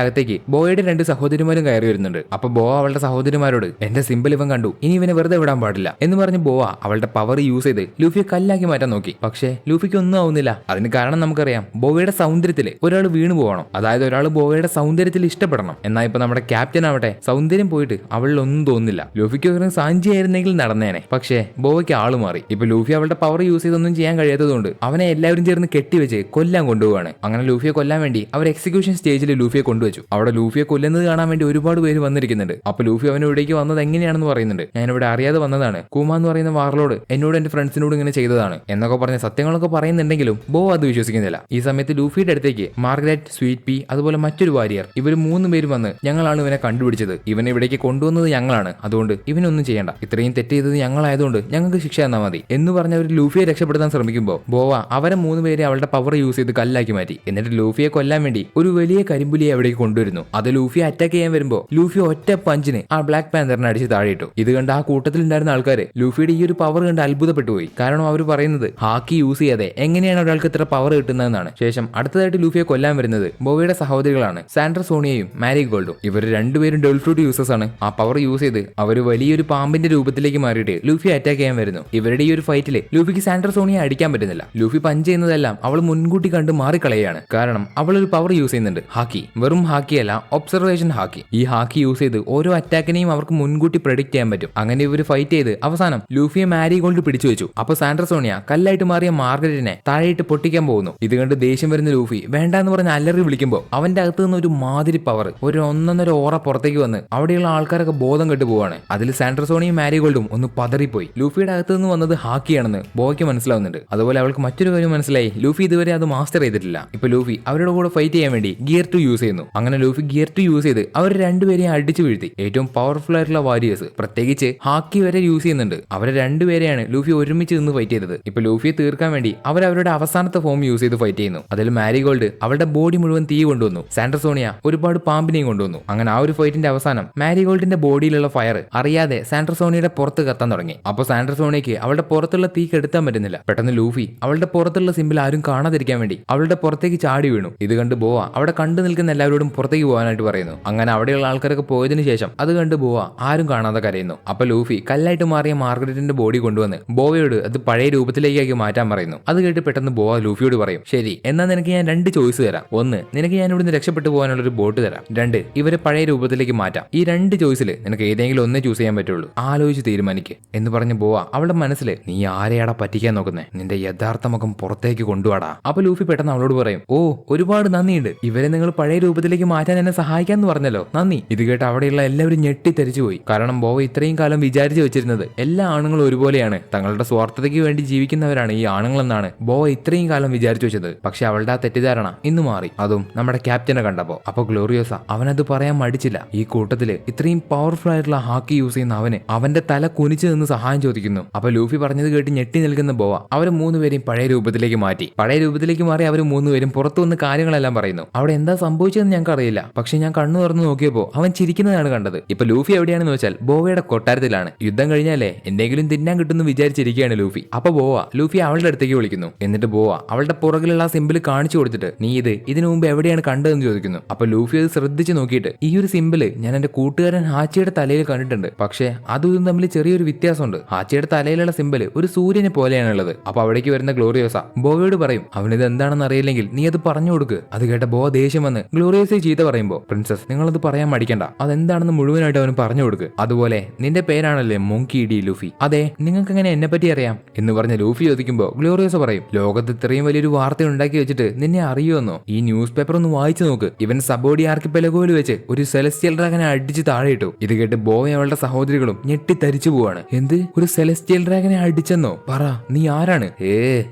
അകത്തേക്ക് ബോയുടെ 2 സഹോദരിമാരും കയറി വരുന്നുണ്ട്. അപ്പൊ ബോവ അവളുടെ സഹോദരിമാരോട്, എന്റെ സിമ്പിൾ ഇവൻ കണ്ടു, ഇനി ഇവനെ വെറുതെ വിടാൻ പാടില്ല എന്ന് പറഞ്ഞ് ബോവ അവളുടെ പവർ യൂസ് ചെയ്ത് ലൂഫിയെ കല്ലാക്കി മാറ്റാൻ നോക്കി. പക്ഷേ ലൂഫിക്ക് ഒന്നും ആവുന്നില്ല. അതിന് കാരണം നമുക്കറിയാം, ബോവയുടെ സൗന്ദര്യത്തിൽ ഒരാൾ വീണു പോകണം. അതായത് ഒരാൾ ബോവയുടെ സൗന്ദര്യത്തിൽ ഇഷ്ടപ്പെടണം. എന്നാൽ ഇപ്പൊ നമ്മുടെ ക്യാപ്റ്റൻ ആവട്ടെ സൗന്ദര്യം പോയിട്ട് അവളിൽ ഒന്നും തോന്നുന്നില്ല. ലൂഫിക്ക് ഒരു സാഞ്ചി ആയിരുന്നെങ്കിൽ നടന്നേനെ. പക്ഷേ ബോവയ്ക്ക് ആള് മാറി. ഇപ്പൊ ലൂഫി അവളുടെ പവർ യൂസ് ചെയ്തൊന്നും ചെയ്യാൻ കഴിയാത്തതുകൊണ്ട് അവനെ എല്ലാവരും ചേർന്ന് കെട്ടിവെച്ച് കൊല്ലാൻ കൊണ്ടുപോവാണ്. അങ്ങനെ ലൂഫിയെ കൊല്ലാൻ വേണ്ടി അവർ എക്സിക്യൂഷൻ സ്റ്റേജിൽ ലൂഫിയെ കൊണ്ടുവച്ചു. അവിടെ ലൂഫിയെ കൊല്ലുന്നത് കാണാൻ വേണ്ടി ഒരുപാട് പേര് വന്നിരിക്കുന്നുണ്ട്. അപ്പൊ ലൂഫി അവന് ഇവിടേക്ക് വന്നത് എങ്ങനെയാണെന്ന് പറയുന്നുണ്ട്. ഞാൻ ഇവിടെ അറിയാതെ വന്നതാണ്. അക്കൂമ എന്ന് പറയുന്ന വാർലോഡ് എന്നോട് എന്റെ ഫ്രണ്ട്സിനോട് ഇങ്ങനെ ചെയ്തതാണ് എന്നൊക്കെ പറഞ്ഞ സത്യങ്ങളൊക്കെ പറയുന്നുണ്ടെങ്കിലും ബോ അത് വിശ്വസിക്കുന്നില്ല. ഈ സമയത്ത് ലൂഫിയുടെ അടുത്തേക്ക് മാർഗരറ്റ്, സ്വീറ്റ് പീ അതുപോലെ മറ്റൊരു വാരിയർ ഇവർ 3 പേരും വന്ന് ഞങ്ങളാണ് ഇവനെ കണ്ടുപിടിച്ചത്, ഇവനെ ഇവിടേക്ക് കൊണ്ടുവന്നത് ഞങ്ങളാണ്, അതുകൊണ്ട് ഇവനൊന്നും ചെയ്യണ്ട, ഇത്രയും തെറ്റ് ചെയ്തത് ഞങ്ങളായതുകൊണ്ട് ഞങ്ങൾക്ക് ശിക്ഷ തന്നാൽ മതി എന്ന് പറഞ്ഞ് അവർ ലൂഫിയെ രക്ഷപ്പെടുത്താൻ ശ്രമിക്കുമ്പോൾ ബോവ അവരെ 3 പേരെ അവളുടെ പവർ യൂസ് ചെയ്ത് കല്ലാക്കി മാറ്റി. എന്നിട്ട് ലൂഫിയെ കൊല്ലാൻ വേണ്ടി ഒരു വലിയ കരിമ്പുലിയെ അവിടേക്ക് കൊണ്ടുവരുന്നു. അത് ലൂഫിയെ അറ്റാക്ക് ചെയ്യാൻ വരുമ്പോൾ ലൂഫി ഒറ്റ പഞ്ചിന് ആ ബ്ലാക്ക് പാന്തറിനെ അടിച്ച് താഴെയിട്ടു. ഇത് കണ്ട് ആ കൂട്ടത്തിൽ ഉണ്ടായിരുന്ന ആൾക്കാര് ലൂഫിയുടെ ഈ ഒരു പവർ കണ്ട് അത്ഭുതപ്പെട്ടു പോയി. കാരണം അവർ പറയുന്നത് ഹാക്കി യൂസ് ചെയ്യാതെ എങ്ങനെയാണ് ഒരാൾക്ക് ഇത്ര പവർ കിട്ടുന്നതെന്നാണ്. ശേഷം അടുത്തതായിട്ട് ലൂഫിയെ കൊല്ലാൻ വരുന്നത് ബോവയുടെ സഹോദരികളാണ് സാൻഡ്ര സോണിയയും മാരിഗോൾഡും. ഇവർ രണ്ടുപേരും ഡബിൾ ഫ്രൂട്ട് യൂസേഴ്സ് ആണ്. ആ പവർ യൂസ് ചെയ്ത് അവർ വലിയൊരു പാമ്പിന്റെ രൂപത്തിലേക്ക് മാറിയിട്ട് ലൂഫിയെ അറ്റാക്ക് ചെയ്യാൻ വരുന്നു. ഇവരുടെ ഈ ഒരു ഫൈറ്റില് ലൂഫിക്ക് സാൻഡ്ര സോണിയെ അടിക്കാൻ പറ്റുന്നില്ല. ലൂഫി പഞ്ച് ചെയ്യുന്നതെല്ലാം അവൾ മുൻകൂട്ടി കണ്ട് മാറിക്കളയാണ്. കാരണം അവൾ ഒരു പവർ യൂസ് ചെയ്യുന്നുണ്ട്, ഹാക്കി. വെറും ഹാക്കി അല്ല, ഒബ്സർവേഷൻ ഹാക്കി. ഈ ഹാക്കി യൂസ് ചെയ്ത് ഓരോ അറ്റാക്കിനെയും അവർക്ക് മുൻകൂട്ടി പ്രെഡിക്റ്റ് ചെയ്യാൻ പറ്റും. അങ്ങനെ ഇവർ ഫൈറ്റ് ചെയ്ത് അവസാനം ലൂഫിയെ മാരിഗോൾഡ് പിടിച്ചു വെച്ചു. അപ്പൊ സാൻഡ്ര സോണിയ കല്ലായിട്ട് മാറിയ മാർഗരറ്റിനെ താഴെയിട്ട് പൊട്ടിക്കാൻ പോകുന്നു. ഇത് കണ്ട് ദേഷ്യം വരുന്ന ലൂഫി വേണ്ടാന്ന് പറഞ്ഞ് അലറി വിളിക്കുമ്പോൾ അവന്റെ അകത്ത് നിന്ന് ഒരു മാതിരി പവർ, ഒരു ഒന്നൊന്നര ഓറ പുറത്തേക്ക് വന്ന് അവിടെയുള്ള ആൾക്കാരൊക്കെ ബോധം കെട്ടു പോവാണ്. അതിൽ സാൻഡ്ര സോണിയും മാരിഗോൾഡും ഒന്ന് പതറിപ്പോയി. ലൂഫിയുടെ അകത്ത് നിന്ന് വന്നത് ഹാക്കിയാണെന്ന് ബോയ്ക്ക് മനസ്സിലാവുന്നുണ്ട്. അതുപോലെ അവൾക്ക് മറ്റൊരു കാര്യം മനസ്സിലായി, ലൂഫി ഇതുവരെ അത് മാസ്റ്റർ ചെയ്തിട്ടില്ല. ഇപ്പൊ ലൂഫി അവരുടെ കൂടെ ഫൈറ്റ് ചെയ്യാൻ വേണ്ടി ഗിയർ 2 യൂസ് ചെയ്യുന്നു. അങ്ങനെ ലൂഫി ഗിയർ 2 യൂസ് ചെയ്ത് അവർ രണ്ടുപേരെയും അടിച്ചു വീഴ്ത്തി. ഏറ്റവും പവർഫുൾ ആയിട്ടുള്ള വാരിയേഴ്സ്, പ്രത്യേകിച്ച് ഹാക്കി വരെ യൂസ് ചെയ്യുന്നുണ്ട്. അവരെ രണ്ടുപേരെയാണ് ലൂഫി ഒരുമിച്ച് നിന്ന് ഫൈറ്റ് ചെയ്തത്. ഇപ്പൊ ലൂഫിയെ തീർക്കാൻ വേണ്ടി അവരുടെ അവസാനത്തെ ഫോം യൂസ് ചെയ്ത് ഫൈറ്റ് ചെയ്യുന്നു. അതിൽ മാരിഗോൾഡ് അവളുടെ ബോഡി മുഴുവൻ തീ കൊണ്ടുവന്നു. സാൻഡ്ര സോണിയ ഒരുപാട് പാമ്പിനെയും കൊണ്ടുവന്നു. അങ്ങനെ ആ ഒരു ഫൈറ്റിന്റെ അവസാനം മാരിഗോൾഡിന്റെ ബോഡിയിലുള്ള ഫയർ അറിയാതെ സാൻഡ്ര സോണിയുടെ പുറത്ത് കത്താൻ തുടങ്ങി. അപ്പോൾ സാൻഡ്ര സോണിയക്ക് അവളുടെ പുറത്തുള്ള തീ കെടുത്താൻ പറ്റുന്നില്ല. പെട്ടെന്ന് ലൂഫി അവളുടെ പുറത്തുള്ള സിമ്പിൾ ആരും കാണാതിരിക്കാൻ വേണ്ടി അവളുടെ പുറത്തേക്ക് ചാടി വീണു. ഇത് കണ്ട് ബോവ അവിടെ കണ്ടു നിൽക്കുന്ന എല്ലാവരോടും പുറത്തേക്ക് പോകാനായിട്ട് പറയുന്നു. അങ്ങനെ അവിടെയുള്ള ആൾക്കാരൊക്കെ പോയതിനു ശേഷം അത് കണ്ട് ബോവ ആരും കാണാതെ കരയുന്നു. അപ്പൊ ലൂഫി കല്ലായിട്ട് മാറിയ മാർഗരറ്റിന്റെ ബോഡി കൊണ്ടുവന്ന് ബോവയോട് അത് പഴയ രൂപത്തിലേക്കാക്കി മാറ്റാൻ പറയുന്നു. അത് കേട്ട് പെട്ടെന്ന് ബോവ ലൂഫിയോട് പറയും, ശരി എന്നാൽ നിനക്ക് ഞാൻ 2 ചോയ്സ് തരാം. 1, നിനക്ക് ഞാൻ ഇവിടുന്ന് രക്ഷപ്പെട്ടു പോകാനുള്ള ഒരു ബോട്ട് തരാം. 2, ഇവരെ പഴയ രൂപത്തിലേക്ക് മാറ്റാം. ഈ 2 ചോയ്സിൽ നിനക്ക് ഏതെങ്കിലും ഒന്നേ ചൂസ് ചെയ്യാൻ പറ്റുള്ളൂ, ആലോചിച്ച് തീരുമാനിക്ക് എന്ന് പറഞ്ഞ് ബോവ അവളുടെ മനസ്സിൽ, നീ ആരെയാടാ പറ്റിക്കാൻ നോക്കുന്നേ, നിന്റെ യഥാർത്ഥ മുഖം പുറത്തേക്ക് കൊണ്ടുവാടാ. അപ്പൊ ലൂഫി പെട്ടെന്ന് അവളോട് പറയും, ഓ ഒരുപാട് നന്ദിയുണ്ട്, ഇവരെ നിങ്ങൾ പഴയ രൂപത്തിലേക്ക് മാറ്റാൻ എന്നെ സഹായിക്കാന്ന് പറഞ്ഞല്ലോ, നന്ദി. ഇത് കേട്ട് അവിടെയുള്ള എല്ലാവരും ഞെട്ടിത്തെറിച്ചു പോയി. കാരണം ബോവ ഇത്രയും കാലം വിചാരിച്ചു വെച്ചിരുന്നത് എല്ലാ ആണുങ്ങളും ഒരുപോലെയാണ്, തങ്ങളുടെ സ്വാർത്ഥതയ്ക്ക് വേണ്ടി ജീവിക്കുന്നവരാണ് ഈ ആണുങ്ങളെന്നാണ് ബോവ ഇത്രയും കാലം വിചാരിച്ചു വെച്ചത്. പക്ഷെ അവളുടെ ആ തെറ്റിദ്ധാരണ ഇന്ന് മാറി, അതും നമ്മുടെ ക്യാപ്റ്റനെ കണ്ടപ്പോ. അപ്പൊ ഗ്ലോറിയോസ അവനത് പറയാൻ മടിച്ചില്ല. ഈ കൂട്ടത്തില് ഇത്രയും പവർഫുൾ ആയിട്ടുള്ള ഹാക്കി യൂസ് ചെയ്യുന്ന അവന്റെ തല കുനിച്ചു നിന്ന് സഹായം ചോദിക്കുന്നു. അപ്പൊ ലൂഫി പറഞ്ഞത് കേട്ട് ഞെട്ടി നിൽക്കുന്ന ബോവ അവര് 3 പേരെയും പഴയ രൂപത്തിലേക്ക് മാറ്റി. പഴയ രൂപത്തിലേക്ക് മാറി അവർ 3 പേരും പുറത്തു വന്ന് കാര്യങ്ങളെല്ലാം പറയുന്നു. അവിടെ എന്താ സംഭവിച്ചതെന്ന് ഞങ്ങൾക്ക് അറിയില്ല, പക്ഷെ ഞാൻ കണ്ണു തുറന്നു നോക്കിയപ്പോ അവൻ ചിരിക്കുന്നതാണ് കണ്ടത്. ഇപ്പൊ ലൂഫി എവിടെയാണെന്ന് വെച്ചാൽ ബോവയുടെ കൊട്ടാരത്തിലാണ്. യുദ്ധം കഴിഞ്ഞാലേ എന്തെങ്കിലും തിന്നാൻ കിട്ടുമെന്ന് വിചാരിച്ചിരിക്കുകയാണ് ലൂഫി. അപ്പൊ ബോവ ലൂഫി അവളുടെ അടുത്തേക്ക് വിളിക്കുന്നു. എന്നിട്ട് ബോവ അവളുടെ പുറകിലുള്ള ആ സിമ്പിൾ കാണിച്ചു കൊടുത്തിട്ട്, നീ ഇതിനു മുമ്പ് എവിടെയാണ് കണ്ടതെന്ന് ചോദിക്കുന്നു. അപ്പൊ ലൂഫി അത് ശ്രദ്ധിച്ച് നോക്കിയിട്ട്, ഈ ഒരു സിമ്പിള് ഞാൻ എന്റെ കൂട്ടുകാരൻ ഹാച്ചിയുടെ തലയിൽ കണ്ടിട്ടുണ്ട്, പക്ഷെ അതും തമ്മിൽ ചെറിയൊരു വ്യത്യാസമുണ്ട്. ഹാച്ചിയുടെ തലയിലുള്ള സിമ്പിൾ ഒരു സൂര്യനെ പോലെയാണുള്ളത്. അപ്പൊ അവിടേക്ക് വരുന്ന ഗ്ലോറിയോസ ബോവയോട് പറയും, അവനിത് എന്താണെന്ന് അറിയില്ലെങ്കിൽ നീ അത് പറഞ്ഞു കൊടുക്ക്. അത് കേട്ട ബോവ ദേഷ്യം വന്ന് ഗ്ലോറിയോസയെ ചീത്ത പറയുമ്പോ, പ്രിൻസസ് നിങ്ങളത് പറയാൻ മടിക്കണ്ട, അതെന്താണെന്ന് മുഴുവനായിട്ട് അവന് പറഞ്ഞു കൊടുക്ക്. അതുപോലെ നിന്റെ പേരാണല്ലേ മോങ്കി ഡി ലൂഫി, അതെ നിങ്ങൾക്ക് എങ്ങനെ എന്നെ പറ്റി അറിയാം എന്ന് പറഞ്ഞ ലൂഫി ചോദിക്കുമ്പോ ഗ്ലോറിയോസ പറയും, ലോകത്ത് ഇത്രയും വലിയൊരു വാർത്ത ഉണ്ടാക്കി വെച്ചിട്ട് നിന്നെ അറിയുമെന്നോ? ഈ ന്യൂസ് പേപ്പർ ഒന്ന് വായിച്ചു നോക്ക്. ഇവൻ സബോഡി ആർക്കിപ്പെലഗോയിൽ വെച്ച് ഒരു സെലസ്റ്റിയൽ ഡ്രാഗനെ അടിച്ച് താഴെയിട്ടു. ഇത് കേട്ട് ബോവ അവളുടെ സഹോദരികളും ഞെട്ടിത്തരിച്ചു പോവാണ്. എന്ത്, ഒരു സെലസ്റ്റിയൽ ഡ്രാഗനെ അടിച്ചെന്നോ? പറ നീ ആരാണ്?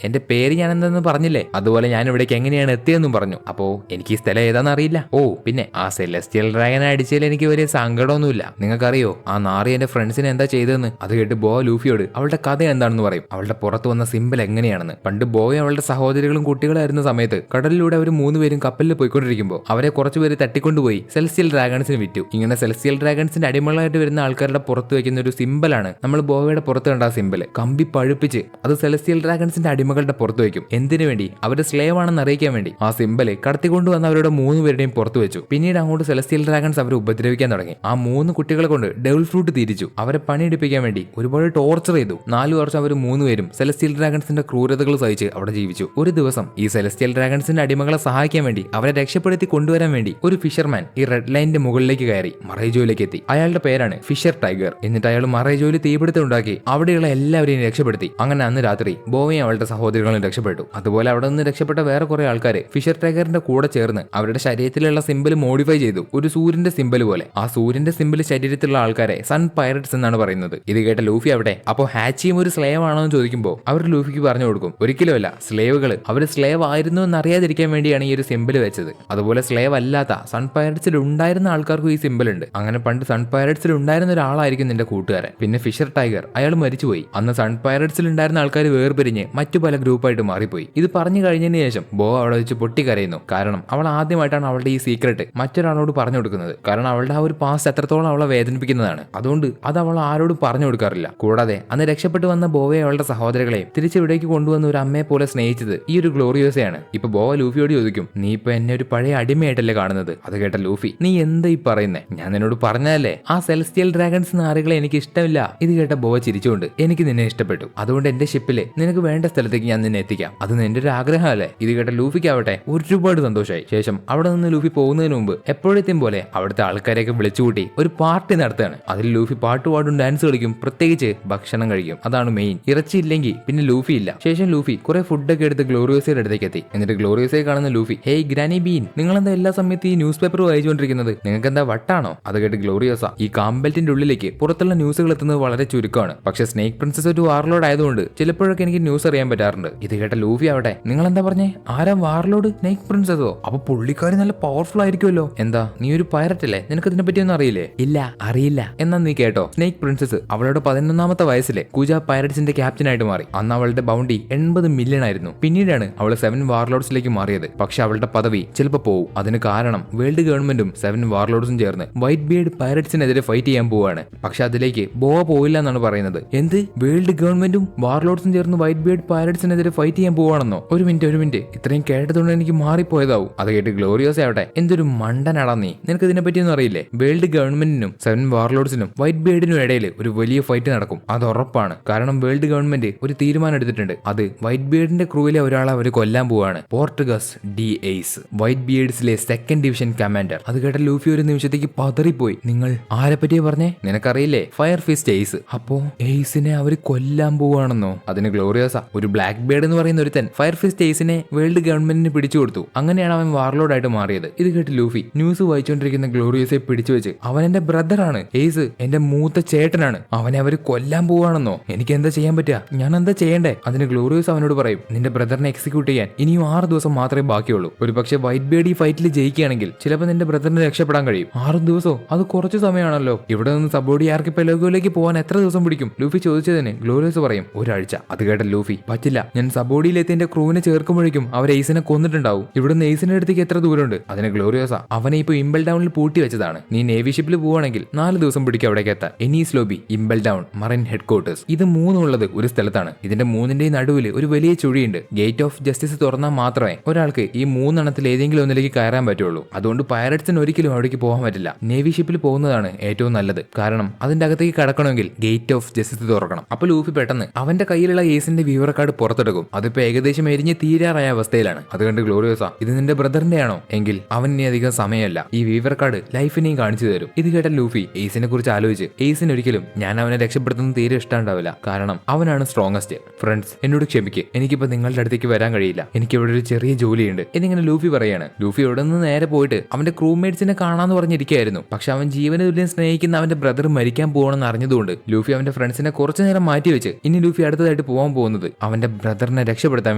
എന്റെ പേര് ഞാൻ എന്തെന്ന് പറഞ്ഞില്ലേ, അതുപോലെ ഞാൻ ഇവിടേക്ക് എങ്ങനെയാണ് എത്തിയെന്നും പറഞ്ഞു. അപ്പോ എനിക്ക് ഈ സ്ഥലം ഏതാണെന്ന് അറിയില്ല. ഓ പിന്നെ ആ സെലസ്റ്റിയൽ ഡ്രാഗനെ അടിച്ചതിൽ എനിക്ക് വലിയ സങ്കടമൊന്നുമില്ല. നിങ്ങൾക്കറിയോ ആ നാറി എന്റെ ഫ്രണ്ട്സിനെ എന്താ ചെയ്തതെന്ന്? അത് കേട്ട് ബോവ ലൂഫിയോട് അവളുടെ കഥ എന്താണെന്ന് പറയും, അവളുടെ പുറത്ത് വന്ന സിമ്പിൾ എങ്ങനെയാണെന്ന്. പണ്ട് ബോവ അവളുടെ സഹോദരികളും കുട്ടികളായിരുന്ന സമയത്ത് കടലിലൂടെ അവർ 3 പേരും കപ്പലിൽ പോയിക്കൊണ്ടിരിക്കുമ്പോൾ അവരെ കുറച്ചുപേര് തട്ടിക്കൊണ്ടുപോയി സെലസ്റ്റിയൽ ഡ്രാഗൺസിന് വിറ്റു. ഇങ്ങനെ സെലസ്റ്റിയൽ ഡ്രാഗൺസിന്റെ അടിമകളായിട്ട് വരുന്ന ആൾക്കാരുടെ പുറത്ത് വെക്കുന്ന ഒരു സിമ്പിളാണ് നമ്മൾ ബോവയുടെ പുറത്ത് കണ്ട സിമ്പിൾ. കമ്പി പഴുപ്പിച്ച് അത് സെലസ്റ്റിയൽ ഡ്രാഗൺസിന്റെ അടിമകളുടെ പുറത്ത് വെക്കും. എന്തിനു വേണ്ടി? അവരുടെ സ്ലേവ് ആണെന്ന് അറിയിക്കാൻ വേണ്ടി. ആ സിമ്പിൾ കടത്തിക്കൊണ്ടുവന്ന് അവരുടെ 3 പേരുടെയും പുറത്ത് വെച്ചു. പിന്നീട് അങ്ങോട്ട് സെലസ്റ്റിയൽ ഡ്രാഗൺസ് അവരെ ഉപദ്രവിക്കാൻ തുടങ്ങി. ആ 3 കുട്ടികളെ കൊണ്ട് ഡബിൾ ഫ്രൂട്ട് തിരിച്ചു. അവരെ പണിയെടുപ്പിക്കാൻ വേണ്ടി ഒരുപാട് ടോർച്ചർ ചെയ്തു. 4 വർഷം അവർ 3 പേരും സെലസ്റ്റിയൽ ഡ്രാഗൺസിന്റെ ക്രൂരതകൾ സഹിച്ച് അവിടെ ജീവിച്ചു. ഒരു ദിവസം ഈ സെലസ്റ്റിയൽ ഡ്രാഗൺസിന്റെ അടിമകളെ സഹായിക്കാൻ വേണ്ടി, അവരെ രക്ഷപ്പെടുത്തി കൊണ്ടുവരാൻ വേണ്ടി ഒരു ഫിഷർമാൻ ഈ റെഡ് ലൈനിന്റെ മുകളിലേക്ക് കയറി മറൈജോയിലേക്ക് എത്തി. അയാളുടെ പേരാണ് ഫിഷർ ടൈഗർ. എന്നിട്ട് അയാൾ മറൈജോയിൽ തീപിടുത്തം ഉണ്ടാക്കി അവിടെയുള്ള എല്ലാവരെയും രക്ഷപ്പെടുത്തി. അങ്ങനെ അന്ന് രാത്രി ബോവയും അവളുടെ സഹോദരികളും രക്ഷപ്പെട്ടു. അതുപോലെ അവിടെ നിന്ന് രക്ഷപ്പെട്ട വേറെ കുറെ ആൾക്കാർ ഫിഷർ ടൈഗറിന്റെ കൂടെ ചേർന്ന് അവരുടെ ശരീരത്തിലുള്ള സിമ്പിൾ മോഡിഫൈ ചെയ്തു, ഒരു സൂര്യന്റെ സിമ്പിൾ പോലെ. ആ സൂര്യന്റെ സിമ്പിൾ ശരീരത്തിലുള്ള ആൾക്കാരെ സൺ പൈററ്റ്സ് എന്നാണ് പറയുന്നത്. ഇത് കേട്ട കേട്ട ലൂഫി അവിടെ അപ്പോ ഹാച്ചിയും ഒരു സ്ലേവ് ആണോ എന്ന് ചോദിക്കുമ്പോൾ അവർ ലൂഫിക്ക് പറഞ്ഞു കൊടുക്കും, ഒരിക്കലുമല്ല, സ്ലേവുകൾ അവർ സ്ലേവ് ആയിരുന്നു എന്നറിയാതിരിക്കാൻ വേണ്ടിയാണ് ഈ ഒരു സിമ്പിൾ വെച്ചത്. അതുപോലെ സ്ലേവ് അല്ലാത്ത സൺ പൈററ്റ്സിൽ ഉണ്ടായിരുന്ന ആൾക്കാർക്കും ഈ സിമ്പിൾ ഉണ്ട്. അങ്ങനെ പണ്ട് സൺ പൈററ്റ്സിൽ ഉണ്ടായിരുന്ന ഒരാളായിരിക്കും നിന്റെ കൂട്ടുകാരൻ. പിന്നെ ഫിഷർ ടൈഗർ, അയാൾ മരിച്ചുപോയി. അന്ന് സൺ പൈററ്റ്സിൽ ഉണ്ടായിരുന്ന ആൾക്കാർ വേർപിരിഞ്ഞ് മറ്റു പല ഗ്രൂപ്പായിട്ട് മാറിപ്പോയി. ഇത് പറഞ്ഞു കഴിഞ്ഞതിന് ശേഷം ബോ അവിടെ വെച്ച് പൊട്ടിക്കരയുന്നു. കാരണം അവൾ ആദ്യമായിട്ടാണ് അവളുടെ ഈ സീക്രട്ട് മറ്റൊരാളോട് പറഞ്ഞു കൊടുക്കുന്നത്. കാരണം അവളുടെ ആ ഒരു പാസ്റ്റ് എത്രത്തോളം അവളെ വേദനിപ്പിക്കുന്നതാണ്. അതുകൊണ്ട് അത് അവൾ ആരോടും പറഞ്ഞു കൊടുക്കാറില്ല. കൂടാതെ അന്ന് രക്ഷപ്പെട്ടു വന്ന ബോവയെ അവളുടെ സഹോദരങ്ങളെയും തിരിച്ചിവിടേക്ക് കൊണ്ടുവന്ന ഒരു അമ്മയെ പോലെ സ്നേഹിച്ചത് ഈ ഒരു ഗ്ലോറിയോസയാണ്. ഇപ്പൊ ബോവ ലൂഫിയോട് ചോദിക്കും, നീ ഇപ്പൊ എന്നെ ഒരു പഴയ അടിമയായിട്ടല്ലേ കാണുന്നത്? അത് കേട്ട ലൂഫി, നീ എന്താ ഈ പറയുന്നേ? ഞാൻ നിന്നോട് പറഞ്ഞതല്ലേ ആ സെലസ്റ്റിയൽ ഡ്രാഗൺസ് നാറുകളെ എനിക്ക് ഇഷ്ടമില്ല. ഇത് കേട്ട ബോവ ചിരിച്ചുകൊണ്ട്, എനിക്ക് നിന്നെ ഇഷ്ടപ്പെട്ടു, അതുകൊണ്ട് എന്റെ ഷിപ്പില് നിനക്ക് വേണ്ട സ്ഥലത്തേക്ക് ഞാൻ നിന്നെ എത്തിക്കാം. അത് നിന്റെ ഒരു ആഗ്രഹമല്ലേ? ഇത് കേട്ട ലൂഫിക്കാവട്ടെ ഒരുപാട് സന്തോഷമായി. ശേഷം അവിടെ നിന്ന് ലൂഫി പോകുന്നതിന് മുമ്പ് എപ്പോഴത്തെയും പോലെ അവിടുത്തെ ആൾക്കാരെയൊക്കെ വിളിച്ചുകൂട്ടി ഒരു പാർട്ടി നടത്തുകയാണ്. അതിൽ ലൂഫി പാട്ട് പാടും, ഡാൻസ് കളിക്കും, പ്രത്യേകിച്ച് ഭക്ഷണം കഴിക്കും. അതാണ് മെയിൻ. ഇറച്ചി ഇല്ലെങ്കിൽ പിന്നെ ലൂഫി ഇല്ല. ശേഷം ലൂഫി കുറെ ഫുഡൊക്കെ എടുത്ത് ഗ്ലോറിയോസയുടെ അടുത്തേക്ക് എത്തി. എന്നിട്ട് ഗ്ലോറിയോസയെ കാണുന്ന ലൂഫി, ഹേയ് ഗ്രാനി ബീൻ, നിങ്ങളെന്താ എല്ലാ സമയത്ത് ഈ ന്യൂസ് പേപ്പർ വായിച്ചുകൊണ്ടിരിക്കുന്നത്? നിങ്ങൾക്ക് എന്താ വട്ടാണോ? അത് കേട്ട് ഗ്ലോറിയോസ, ഈ കാമ്പൽറ്റിന്റെ ഉള്ളിലേക്ക് പുറത്തുള്ള ന്യൂസുകൾ എത്തുന്നത് വളരെ ചുരുക്കമാണ്. പക്ഷെ സ്നേക് പ്രിൻസസ് ഒരു വാർലോഡ് ആയതുകൊണ്ട് ചിലപ്പോഴൊക്കെ എനിക്ക് ന്യൂസ് അറിയാൻ പറ്റാറുണ്ട്. ഇത് കേട്ട ലൂഫി ആവട്ടെ, നിങ്ങൾ എന്താ പറഞ്ഞേ? ആരാ വാർലോഡ്? സ്നേക് പ്രിൻസസോ? അപ്പൊ പുള്ളിക്കാരി നല്ല പവർഫുൾ ആയിരിക്കുമല്ലോ. എന്താ നീ ഒരു പൈററ്റ് അല്ലേ? നിനക്ക് ഇതിനെ പറ്റി ഒന്നും അറിയില്ലേ? ഇല്ല, അറിയില്ല. എന്നാ നീ കേട്ടോ, സ്നേക് പ്രിൻസസ് അവളുടെ 11ാമത്തെ വയസ്സിലെ കുജ പൈററ്റ്സിന്റെ ക്യാപ്റ്റനായിട്ട് മാറി. അന്ന് അവളുടെ ബൗണ്ടി 80 മില്യൺ ആയിരുന്നു. പിന്നീടാണ് അവൾ 7 വാർലോഡ്സിലേക്ക് മാറിയത്. പക്ഷെ അവളുടെ പദവി ചിലപ്പോൾ പോവും. അതിന് കാരണം വേൾഡ് ഗവൺമെന്റും 7 വാർലോഡ്സും ചേർന്ന് വൈറ്റ് ബിയർഡ് പൈററ്റ്സിനെതിരെ ഫൈറ്റ് ചെയ്യാൻ പോവാണ്. പക്ഷെ അതിലേക്ക് ബോവ പോയില്ല എന്നാണ് പറയുന്നത്. എന്ത്? വേൾഡ് ഗവൺമെന്റും വാർലോഡ്സും ചേർന്ന് വൈറ്റ് ബിയർഡ് പൈററ്റ്സിനെതിരെ ഫൈറ്റ് ചെയ്യാൻ പോവാണെന്നോ? ഒരു മിനിറ്റ്, ഇത്രയും കേട്ടതുകൊണ്ട് എനിക്ക് മാറിപ്പോയതാവും. അത് കേട്ട് ഗ്ലോറിയോസ് ആവട്ടെ, എന്തൊരു മണ്ടനാടാ നീ, നിനക്ക് ഇതിനെ പറ്റിയൊന്നും അറിയില്ലേ? വേൾഡ് ഗവൺമെന്റിനും 7 വാർലോഡ്സിനും വൈറ്റ് ബിയർഡിനും ഇടയിൽ ഒരു വലിയ ഫൈറ്റ് നടക്കും. അത് ഉറപ്പാണ്. കാരണം വേൾഡ് ഗവൺമെന്റ് ഒരു തീരുമാനം എടുത്തിട്ടുണ്ട്. അത് വൈറ്റ് ബിയർഡിന്റെ ക്രൂവിലെ ഒരാളെ അവർ കൊല്ലാൻ പോവാണ്. പോർട്ടുഗസ് ഡി എയ്സ്, വൈറ്റ് ബിയർഡ്സിലെ 2nd ഡിവിഷൻ കമാൻഡർ. അത് കേട്ട ലൂഫി ഒരു നിമിഷത്തേക്ക് പതറിപ്പോയി. നിങ്ങൾ ആരെ പറ്റിയാ പറഞ്ഞേ? നിനക്കറിയില്ലേ, ഫയർ ഫിസ്റ്റ് എയ്സ്. അപ്പോ എയ്സിനെ അവര് കൊല്ലാൻ പോവാണെന്നോ? അതിന് ഗ്ലോറിയോസ, ഒരു ബ്ലാക്ക് ബിയർഡ് എന്ന് പറയുന്ന ഒരുത്തൻ ഫയർ ഫിസ്റ്റ് എയ്സിനെ വേൾഡ് ഗവൺമെന്റിന് പിടിച്ചു കൊടുത്തു. അങ്ങനെയാണ് അവൻ വാർലോഡ് ആയിട്ട് മാറിയത്. ഇത് കേട്ട് ലൂഫി ന്യൂസ് വായിച്ചുകൊണ്ടിരിക്കുന്ന ഗ്ലോറിയോസയെ പിടിച്ചു വെച്ച്, അവൻ എന്റെ ബ്രദറാണ്, എയ്സ് എന്റെ മൂത്ത ചേട്ടനാണ്, അവനെ അവര് കൊല്ലാൻ പോവാണെന്നോ? എനിക്ക് എന്താ ചെയ്യാൻ പറ്റുക? ഞാൻ എന്താ ചെയ്യണ്ടേ? അതിന് ഗ്ലോറിയോസ് അവനോട് പറയും, നിന്റെ ബ്രദറിനെ എക്സിക്യൂട്ട് ചെയ്യാൻ ഇനിയും 6 ദിവസം മാത്രമേ ബാക്കിയുള്ളൂ. ഒരു പക്ഷേ വൈറ്റ് ബിയർഡ് ഈ ഫൈറ്റിൽ ജയിക്കുകയാണെങ്കിൽ ചിലപ്പോൾ നിന്റെ ബ്രദറിനെ രക്ഷപ്പെടാൻ കഴിയും. 6 ദിവസമോ? അത് കുറച്ച് സമയമാണല്ലോ. ഇവിടെ നിന്ന് സബോഡി ആർക്കിപ്പെലാഗോയിലേക്ക് പോകാൻ എത്ര ദിവസം പിടിക്കും? ലൂഫി ചോദിച്ചതിന് ഗ്ലോറിയോസ് പറയും, 1 ആഴ്ച. അത് കേട്ട ലൂഫി, പറ്റില്ല, ഞാൻ സബോഡിയിലെത്തി എന്റെ ക്രൂവിനെ ചേർക്കുമ്പോഴേക്കും അവർ എയ്സിനെ കൊന്നിട്ടുണ്ടാവും. ഇവിടുന്ന് എയ്സിന്റെ അടുത്തേക്ക് എത്ര ദൂരമുണ്ട്? അതിന് ഗ്ലോറിയോസ, അവനെ ഇപ്പൊ ഇംബൽ ഡൗണിൽ പൂട്ടി വെച്ചതാണ്. നീ നേവി ഷിപ്പിൽ പോവുകയാണെങ്കിൽ 4 ദിവസം പിടിക്കും അവിടേക്ക് എത്താൻ. എനിസ് ലോബി, ഇംബൽ ഡൗൺ, മറൈൻ ഹെഡ്ക്വാർട്ടേഴ്സ്, ഇത് 3 ഉള്ളത് ഒരു സ്ഥലത്താണ്. ഇതിന്റെ 3ന്റെയും നടുവിൽ ഒരു വലിയ ചുഴിയുണ്ട്. ഗേറ്റ് ഓഫ് ജസ്റ്റിസ് തുറന്നാൽ മാത്രമേ ഒരാൾക്ക് ഈ 3 എണ്ണത്തിൽ ഏതെങ്കിലും ഒന്നിലേക്ക് കയറാൻ പറ്റുള്ളൂ. അതുകൊണ്ട് പൈററ്റ്സിന് ഒരിക്കലും അവിടേക്ക് പോകാൻ പറ്റില്ല. നേവി ഷിപ്പിൽ പോകുന്നതാണ് ഏറ്റവും നല്ലത്. കാരണം അതിന്റെ അകത്തേക്ക് കടക്കണമെങ്കിൽ ഗേറ്റ് ഓഫ് ജസ്റ്റിസ് തുറക്കണം. അപ്പൊ ലൂഫി പെട്ടെന്ന് അവന്റെ കയ്യിലുള്ള ഏസിന്റെ വീവർ കാർഡ് പുറത്തെടുക്കും. അതിപ്പോ ഏകദേശം എരിഞ്ഞ് തീരാറായ അവസ്ഥയിലാണ്. അതുകൊണ്ട് ഗ്ലോറിയോസ, ഇത് നിന്റെ ബ്രദറിന്റെ ആണോ? എങ്കിൽ അവൻ ഇനി അധികം സമയമല്ല, ഈ വീവർ കാർഡ് ലൈഫിനെയും കാണിച്ചു തരും. ഇത് കേട്ട ലൂഫി എയ്സിനെ കുറിച്ച് ആലോചിച്ച്, എയ്സിന് ഒരിക്കലും ഞാൻ അവനെ രക്ഷപ്പെടുത്തുന്നത് തീരെ ഇഷ്ടമുണ്ടാവില്ല. കാരണം അവനാണ് സ്ട്രോങ്ങസ്റ്റ്. ഫ്രണ്ട്സ്, എന്നോട് ക്ഷമിക്ക്, എനിക്കിപ്പോ നിങ്ങളുടെ അടുത്തേക്ക് വരാൻ കഴിയില്ല, എനിക്ക് ഇവിടെ ഒരു ചെറിയ ജോലിയുണ്ട് എന്നിങ്ങനെ ലൂഫി പറയാണ്. ലൂഫി ഇവിടെ നിന്ന് നേരെ പോയിട്ട് അവന്റെ ക്രൂമേറ്റ്സിനെ കാണാന്ന് പറഞ്ഞിരിക്കുകയായിരുന്നു. പക്ഷെ അവൻ ജീവന തുല്യം സ്നേഹിക്കുന്ന അവന്റെ ബ്രദർ മരിക്കാൻ പോകണമെന്ന് അറിഞ്ഞതുകൊണ്ട് ലൂഫി അവന്റെ ഫ്രണ്ട്സിനെ കുറച്ചു നേരം മാറ്റി വെച്ച് ഇനി ലൂഫി അടുത്തതായിട്ട് പോകാൻ പോകുന്നത് അവന്റെ ബ്രദറിനെ രക്ഷപ്പെടുത്താൻ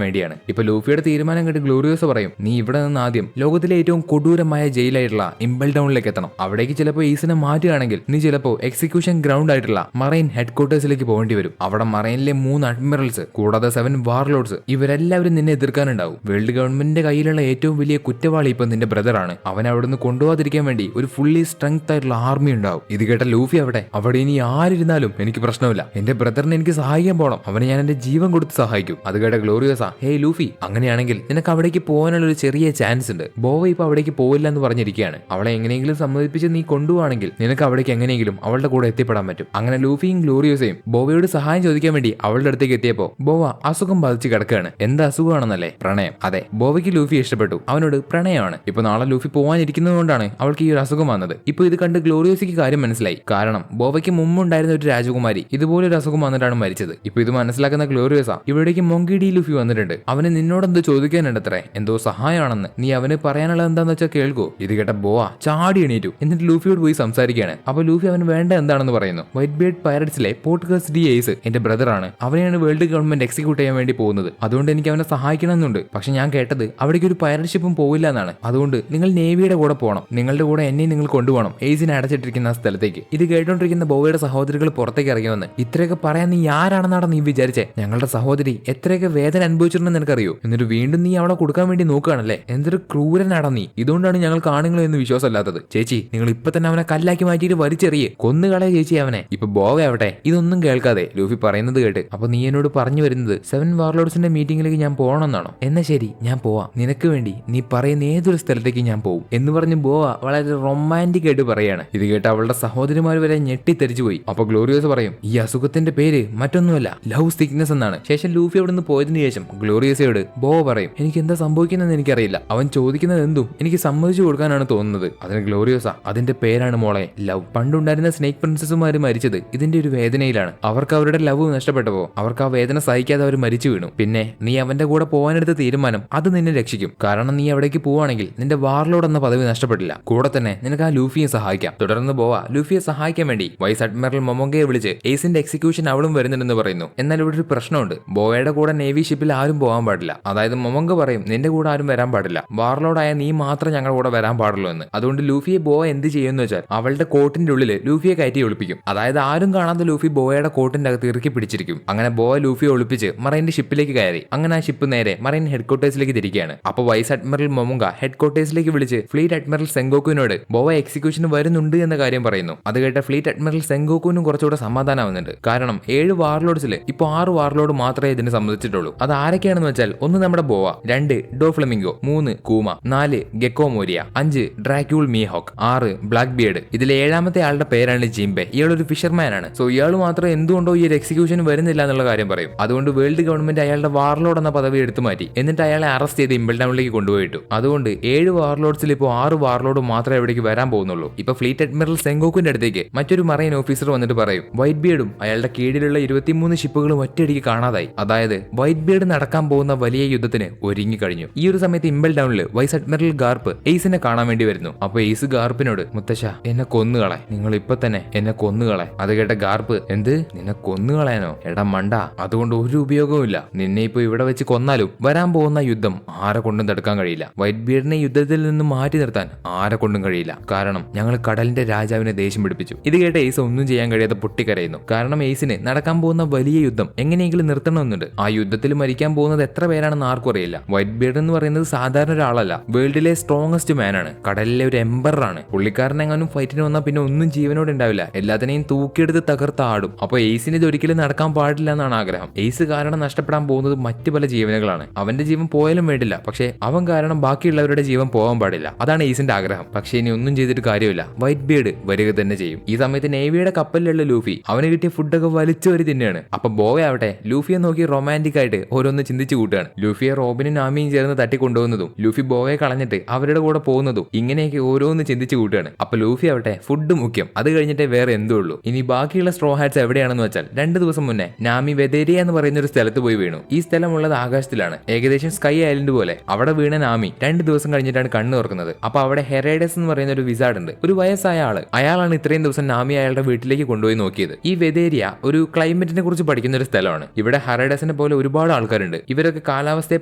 വേണ്ടിയാണ്. ഇപ്പൊ ലൂഫിയുടെ തീരുമാനം കേട്ട് ഗ്ലോറിയോസ് പറയും, നീ ഇവിടെ നിന്ന് ആദ്യം ലോകത്തിലെ ഏറ്റവും കൊടൂരമായ ജയിലായിട്ടുള്ള ഇംബൽ ഡൗണിലേക്ക് എത്തണം. അവിടേക്ക് ചിലപ്പോൾ ഈസിനെ മാറ്റുകയാണെങ്കിൽ നീ ചിലപ്പോൾ എക്സിക്യൂഷൻ ഗ്രൗണ്ട് ആയിട്ടുള്ള മറൈൻ ഹെഡ്ക്വാർട്ടേഴ്സിലേക്ക് പോകേണ്ടി വരും. അവിടെ മറൈനിലെ 3 അഡ്മിറൽസ് കൂടാതെ 7 വാർലോഡ്സ് ഇവരെല്ലാവരും നിന്നെ എതിർക്കാനുണ്ടാവും. വേൾഡ് ഗവൺമെന്റിന്റെ കയ്യിലുള്ള ഏറ്റവും വലിയ കുറ്റവാളി ഇപ്പൊ നിന്റെ ബ്രദറാണ്. അവൻ അവിടുന്ന് കൊണ്ടുപോകാതിരിക്കാൻ വേണ്ടി ഒരു ഫുള്ളി സ്ട്രെങ്ത് ആയിട്ടുള്ള ആർമി ഉണ്ടാവും. ഇത് കേട്ട ലൂഫി അവിടെ ഇനി ആരിരുന്നാലും എനിക്ക് പ്രശ്നമില്ല, എന്റെ ബ്രദറിനെ എനിക്ക് സഹായിക്കാൻ പോകണം, അവനെ ഞാൻ എന്റെ ജീവൻ കൊടുത്ത് സഹായിക്കും. അത് കേട്ട ഗ്ലോറിയോസ, ഹേയ് ലൂഫി, അങ്ങനെയാണെങ്കിൽ നിനക്ക് അവിടേക്ക് പോകാനുള്ള ഒരു ചെറിയ ചാൻസ് ഉണ്ട്. ബോവ ഇപ്പൊ അവിടേക്ക് പോയില്ല എന്ന് പറഞ്ഞിരിക്കുകയാണ്. അവളെ എങ്ങനെയെങ്കിലും സമ്മതിപ്പിച്ച് നീ കൊണ്ടുപോവാണെങ്കിൽ നിനക്ക് അവിടേക്ക് എങ്ങനെയെങ്കിലും അവളുടെ കൂടെ എത്തിപ്പെടാൻ പറ്റും. അങ്ങനെ ലൂഫിയും ഗ്ലോറിയോസയും ബോവയോട് സഹായം ചോദിക്കാൻ വേണ്ടി അവളുടെ അടുത്തേക്ക് എത്തിയപ്പോ ബോവ അസുഖം ബാധിച്ച് കിടക്കുകയാണ്. എന്താ അസുഖമാണെന്നല്ലേ? പ്രണയം. അതെ, ബോവയ്ക്ക് ലൂഫി ഇഷ്ടപ്പെട്ടു, അവനോട് പ്രണയമാണ്. ഇപ്പൊ നാളെ ലൂഫി പോവാനിരിക്കുന്നതുകൊണ്ടാണ് അവൾക്ക് ഈ ഒരു അസുഖം വന്നത്. ഇപ്പൊ ഇത് കണ്ട് ഗ്ലോറിയോസിക്ക് കാര്യം മനസ്സിലായി. കാരണം ബോവയ്ക്ക് മുമ്പുണ്ടായിരുന്ന ഒരു രാജകുമാരി ഇതുപോലെ ഒരു അസുഖം വന്നിട്ടാണ് മരിച്ചത്. ഇപ്പൊ ഇത് മനസ്സിലാക്കുന്ന ഗ്ലോറിയോസ, ഇവിടേക്ക് മൊങ്കി ഡി ലൂഫി വന്നിട്ടുണ്ട്, അവന് നിന്നോടെന്തോ ചോദിക്കാനുണ്ടത്രേ, എന്തോ സഹായമാണെന്ന്, നീ അവന് പറയാനുള്ളത് എന്താന്ന് വെച്ചാൽ കേൾക്കോ. ഇത് കേട്ട ബോവ ചാടി എണീറ്റു. എന്നിട്ട് ലൂഫിയോട് പോയി സംസാരിക്കുകയാണ്. അപ്പൊ ലൂഫി അവന് വേണ്ട എന്താണെന്ന് പറയുന്നു. വൈറ്റ് ബിയർഡ് പൈററ്റ്സിലെ പോർട്ട് കസ്റ്റഡി എയ്സ് എന്റെ ബ്രദറാണ്. അവനെയാണ് വേൾഡ് ഗവൺമെന്റ് എക്സിക്യൂട്ട് ചെയ്യാൻ വേണ്ടി പോകുന്നത്. അതുകൊണ്ട് എനിക്ക് അവനെ സഹായിക്കണമെന്നുണ്ട്. പക്ഷെ ഞാൻ കേട്ടത് അവിടേക്ക് ഒരു പൈററ്റ് ഷിപ്പും പോവില്ല എന്നാണ്. അതുകൊണ്ട് നിങ്ങൾ നേവിയുടെ കൂടെ പോകണം. നിങ്ങളുടെ കൂടെ എന്നെയും നിങ്ങൾ കൊണ്ടുപോകണം എയ്സിനെ അടച്ചിട്ടിരിക്കുന്ന ആ സ്ഥലത്തേക്ക്. ഇത് കേട്ടോണ്ടിരിക്കുന്ന ബോവയുടെ സഹോദരികൾ പുറത്തേക്ക് ഇറങ്ങി വന്ന് ഇത്രയൊക്കെ പറയാൻ നീ ആരാണെന്നാണ് നീ വിചാരിച്ചേ? ഞങ്ങളുടെ സഹോദരി എത്രയൊക്കെ വേദന അനുഭവിച്ചിട്ടുണ്ടെന്ന് നിനക്കറിയോ? എന്നിട്ട് വീണ്ടും നീ അവളെ കൊടുക്കാൻ വേണ്ടി നോക്കുകയാണല്ലേ? എന്തൊരു ക്രൂരനാടാ നീ. ഇതുകൊണ്ടാണ് ഞങ്ങൾ കാണുങ്ങളോ എന്ന് വിശ്വാസമല്ലാത്തത്. ചേച്ചി നിങ്ങൾ ഇപ്പൊ തന്നെ അവനെ കല്ലാക്കി മാറ്റിയിട്ട് വലിച്ചെറിയേ, കൊന്നുകളെ ചേച്ചി അവനെ. ഇപ്പൊ ബോവ ആവട്ടെ ഇതൊന്നും കേൾക്കാതെ ലൂഫി പറയുന്നത് കേട്ട് അപ്പൊ നീ എന്നോട് പറഞ്ഞു വരുന്നത് 7 വാർലോഡ്സിന്റെ മീറ്റിംഗിലേക്ക് ഞാൻ പോകണമെന്നാണോ? എന്നാ ശരി ഞാൻ പോവാം. നിനക്ക് വേണ്ടി നീ പറയുന്ന ഏതൊരു സ്ഥലത്തേക്ക് ഞാൻ പോകും എന്ന് പറഞ്ഞ് ബോവ വളരെ റൊമാൻറ്റിക് ആയിട്ട് പറയാണ്. ഇത് കേട്ട് അവളുടെ സഹോദരിമാർ വരെ ഞെട്ടിത്തെറിച്ചു പോയി. അപ്പൊ ഗ്ലോറിയോസ് പറയും ഈ അസുഖത്തിന്റെ പേര് മറ്റൊന്നുമല്ല ലവ് സിക്നെസ് എന്നാണ്. ശേഷം ലൂഫി അവിടെ നിന്ന് പോയതിനു ശേഷം ഗ്ലോറിയോസയോട് ബോവ പറയും എനിക്ക് എന്താ സംഭവിക്കുന്നതെന്ന് എനിക്കറിയില്ല. അവൻ ചോദിക്കുന്നത് എന്തും എനിക്ക് സമ്മതിച്ചു കൊടുക്കാനാണ് തോന്നുന്നത്. അതിന് ഗ്ലോറിയോസ അതിന്റെ പേരാണ് മോളെ ലവ്. പണ്ടുണ്ടായിരുന്ന സ്നേക് പ്രിൻസസുമാര് മരിച്ചത് ഇതിന്റെ ഒരു വേദനയിലാണ്. അവർക്ക് അവരുടെ ലവ് നഷ്ടപ്പെട്ടപ്പോ അവർക്ക് ആ വേദന സഹിക്കാതെ അവർ മരിച്ചു വീണു. പിന്നെ നീ അവന്റെ കൂടെ പോകാനെടുത്ത തീരുമാനം അത് നിന്നെ രക്ഷിക്കും. കാരണം നീ അവിടേക്ക് പോവാണെങ്കിൽ നിന്റെ വാർലോഡ് എന്ന പദവി നഷ്ടപ്പെട്ടില്ല. കൂടെ തന്നെ നിനക്ക് ആ ലൂഫിയെ സഹായിക്കാം. തുടർന്ന് ബോവ ലൂഫിയെ സഹായിക്കാൻ വേണ്ടി വൈസ് അഡ്മിറൽ മൊമോങ്കയെ വിളിച്ച് എയ്സിന്റെ എക്സിക്യൂഷൻ അവളും വരുന്നുണ്ടെന്ന് പറയുന്നു. എന്നാൽ ഇവിടെ ഒരു പ്രശ്നമുണ്ട്. ബോവയുടെ കൂടെ നേവി ഷിപ്പിൽ ആരും പോകാൻ പാടില്ല. അതായത് മൊമോങ്ക പറയും നിന്റെ കൂടെ ആരും വരാൻ പാടില്ല, വാർലോഡായ നീ മാത്രം ഞങ്ങളുടെ കൂടെ വരാൻ പാടുള്ളൂ എന്ന്. അതുകൊണ്ട് ലൂഫിയെ ബോവ എന്ത് ചെയ്യുമെന്ന് വെച്ചാൽ അവളുടെ കോട്ടിന്റെ ഉള്ളിൽ ലൂഫിയെ കയറ്റി ഒളിപ്പിക്കും. അതായത് ആരും കാണാതെ ലൂഫി ബോവയുടെ കോട്ടിന്റെ അകത്ത് ഇറുക്കി പിടിച്ചിരിക്കും. അങ്ങനെ ബോവ ലൂഫിയെ ഒളിപ്പിച്ച് മറൈന്റെ ഷിപ്പിലേക്ക് കയറി. അങ്ങനെ ആ ഷിപ്പ് നേരെ മറൈൻ ഹെഡ്ക്വാർട്ടേഴ്സിലേക്ക് തിരിക്കുകയാണ്. അപ്പോൾ വൈസ് അഡ്മിറൽ മൊമോങ്ക ഹെഡ്ക്വാർട്ടേഴ്സിലേക്ക് വിളിച്ച് ഫ്ലീറ്റ് അഡ്മിറൽ സെങ്കോക്കുവിനോട് ബോവ എക്സിക്യൂഷന് വരുന്നുണ്ട് എന്ന കാര്യം പറയുന്നു. അത് കേട്ട ഫ്ലീറ്റ് അഡ്മിറൽ സെങ്കോക്കുവിനും കുറച്ചുകൂടെ സമാധാനമാവുന്നുണ്ട്. കാരണം 7 വാർലോഡ്സിൽ ഇപ്പോൾ 6 വാർലോഡ് മാത്രമേ ഇതിന് സമ്മതിച്ചിട്ടുള്ളൂ. അത് ആരൊക്കെയാണെന്ന് വെച്ചാൽ 1 നമ്മുടെ Boa, 2 Doflamingo, 3 Kuma, 4 Gecko Moria, 5 Dracule Mihawk, 6 black beard. ഇതിലെ 7ാമത്തെ ആളുടെ പേരാണ് ജിംബെ. ഇയാളൊരു ഫിഷർമാൻ ആണ്. സോ ഇയാൾ മാത്രം എന്തുകൊണ്ടോ ഈ ഒരു എക്സിക്യൂഷൻ വരുന്നില്ല എന്നുള്ള കാര്യം പറയും. അതുകൊണ്ട് വേൾഡ് ഗവൺമെന്റ് അയാളുടെ വാർലോഡ് എന്ന പദവി എടുത്തു മാറ്റി. എന്നിട്ട് അയാളെ അറസ്റ്റ് ചെയ്ത് ഇംബിൾ ടൗണിലേക്ക് കൊണ്ടുപോയിട്ടു. അതുകൊണ്ട് 7 വാർലോഡ്സിൽ ഇപ്പോൾ 6 വാർലോഡ് മാത്രമേ എവിടേക്ക് വരാൻ പോകുന്നുള്ളൂ. ഇപ്പൊ ഫ്ലീറ്റ് അഡ്മിറൽ സെങ്കോക്കിന്റെ അടുത്തേക്ക് മറ്റൊരു മറൈൻ ഓഫീസർ വന്നിട്ട് പറയും വൈറ്റ് ബിയർഡും അയാളുടെ കീഴിലുള്ള 23 ഷിപ്പുകളും ഒറ്റയടിക്ക് കാണാതായി. അതായത് വൈറ്റ് ബിയർഡ് നടക്കാൻ പോകുന്ന വലിയ യുദ്ധത്തിന് ഒരുങ്ങി കഴിഞ്ഞു. ഈ ഒരു സമയത്ത് ഇംബിൾ ടൗണിൽ വൈസ് അഡ്മിറൽ ഗാർപ്പ് എയ്സിനെ കാണാൻ വേണ്ടി വരുന്നു. അപ്പൊ എയ്സ് ഗാർപ്പിനോട് മുത്തശ്ശ എന്നെ കൊന്നുകളെ, നിങ്ങൾ ഇപ്പൊ തന്നെ എന്നെ കൊന്നുകളെ. അത് കേട്ട ഗാർപ്പ് എന്ത് നിന്നെ കൊന്നുകളയാനോ? എടാ മണ്ട, അതുകൊണ്ട് ഒരു ഉപയോഗവുമില്ല. നിന്നെ ഇപ്പൊ ഇവിടെ വെച്ച് കൊന്നാലും വരാൻ പോകുന്ന യുദ്ധം ആരെ കൊണ്ടും തടുക്കാൻ കഴിയില്ല. വൈറ്റ് ബിയർഡിനെ യുദ്ധത്തിൽ നിന്ന് മാറ്റി നിർത്താൻ ആരെ കൊണ്ടും കഴിയില്ല. കാരണം ഞങ്ങൾ കടലിന്റെ രാജാവിനെ ദേഷ്യം പിടിപ്പിച്ചു. ഇത് കേട്ട എയ്സ് ഒന്നും ചെയ്യാൻ കഴിയാതെ പൊട്ടിക്കരയുന്നു. കാരണം എയ്സിന് നടക്കാൻ പോകുന്ന വലിയ യുദ്ധം എങ്ങനെയെങ്കിലും നിർത്തണമെന്നുണ്ട്. ആ യുദ്ധത്തിൽ മരിക്കാൻ പോകുന്നത് എത്ര പേരാണെന്ന് ആർക്കും അറിയില്ല. വൈറ്റ് ബിയർഡ് എന്ന് പറയുന്നത് സാധാരണ ഒരാളല്ല, വേൾഡിലെ സ്ട്രോങ്ങസ്റ്റ് മാൻ ആണ്, കടലിലെ ഒരു എംബറർ ആണ്. പുള്ളിക്കാരൻ എങ്ങാനും ഫൈറ്റിന് വന്നാൽ പിന്നെ ഒന്നും ജീവനോട് ഉണ്ടാവില്ല, എല്ലാത്തിനെയും തൂക്കിയെടുത്ത് തകർത്ത് ആടും. അപ്പൊ എയ്സിന് ഇത് ഒരിക്കലും നടക്കാൻ പാടില്ല എന്നാണ് ആഗ്രഹം. എയ്സ് കാരണം നഷ്ടപ്പെടാൻ പോകുന്നത് മറ്റു പല ജീവനുകളാണ്. അവന്റെ ജീവൻ പോയാലും വേണ്ടില്ല, പക്ഷെ അവൻ കാരണം ബാക്കിയുള്ളവരുടെ ജീവൻ പോകാൻ പാടില്ല. അതാണ് എയ്സിന്റെ ആഗ്രഹം. പക്ഷെ ഇനി ഒന്നും ചെയ്തിട്ട് കാര്യമില്ല, വൈറ്റ് ബിയർഡ് വരിക തന്നെ ചെയ്യും. ഈ സമയത്ത് നേവിയുടെ കപ്പലിലുള്ള ലൂഫി അവന് കിട്ടിയ ഫുഡൊക്കെ വലിച്ചു വരി തിന്നെയാണ്. അപ്പൊ ബോവ ആവട്ടെ ലൂഫിയെ നോക്കി റൊമാൻറ്റിക് ആയിട്ട് ഓരോന്ന് ചിന്തിച്ചു കൂട്ടുകയാണ്. ലൂഫിയെ റോബിനും നാമിയും ചേർന്ന് തട്ടിക്കൊണ്ടുപോകുന്നതും ലൂഫി ബോവയെ കളഞ്ഞിട്ട് അവരുടെ കൂടെ പോകുന്നതും ഇങ്ങനെയൊക്കെ ഓരോന്ന് ചിന്തിച്ചു കൂട്ടുകയാണ്. അപ്പൊ ലൂഫി ആവട്ടെ ഫുഡ് മുഖ്യം, അത് കഴിഞ്ഞിട്ടേ വേറെ എന്തോ ഉള്ളൂ. ഇനി ബാക്കിയുള്ള സ്ട്രോ ഹാറ്റ്സ് എവിടെയാണെന്ന് വെച്ചാൽ 2 ദിവസം മുന്നേ നാമി വെദേരിയ എന്ന് പറയുന്ന ഒരു സ്ഥലത്ത് പോയി വീണു. ഈ സ്ഥലമുള്ളത് ആകാശത്തിലാണ്, ഏകദേശം സ്കൈ ഐലൻഡ് പോലെ. അവിടെ വീണ നാമി 2 ദിവസം കഴിഞ്ഞിട്ടാണ് കണ്ണ് തുറക്കുന്നത്. അപ്പൊ അവിടെ ഹെറേഡസ് എന്ന് പറയുന്ന ഒരു വിസാർഡ് ഉണ്ട്, ഒരു വയസ്സായ ആള്. അയാളാണ് ഇത്രയും ദിവസം നാമി അയാളുടെ വീട്ടിലേക്ക് കൊണ്ടുപോയി നോക്കിയത്. ഈ വെദേരിയ ഒരു ക്ലൈമറ്റിനെ കുറിച്ച് പഠിക്കുന്ന ഒരു സ്ഥലമാണ്. ഇവിടെ ഹെറേഡസിനെ പോലെ ഒരുപാട് ആൾക്കാരുണ്ട്. ഇവരൊക്കെ കാലാവസ്ഥയെ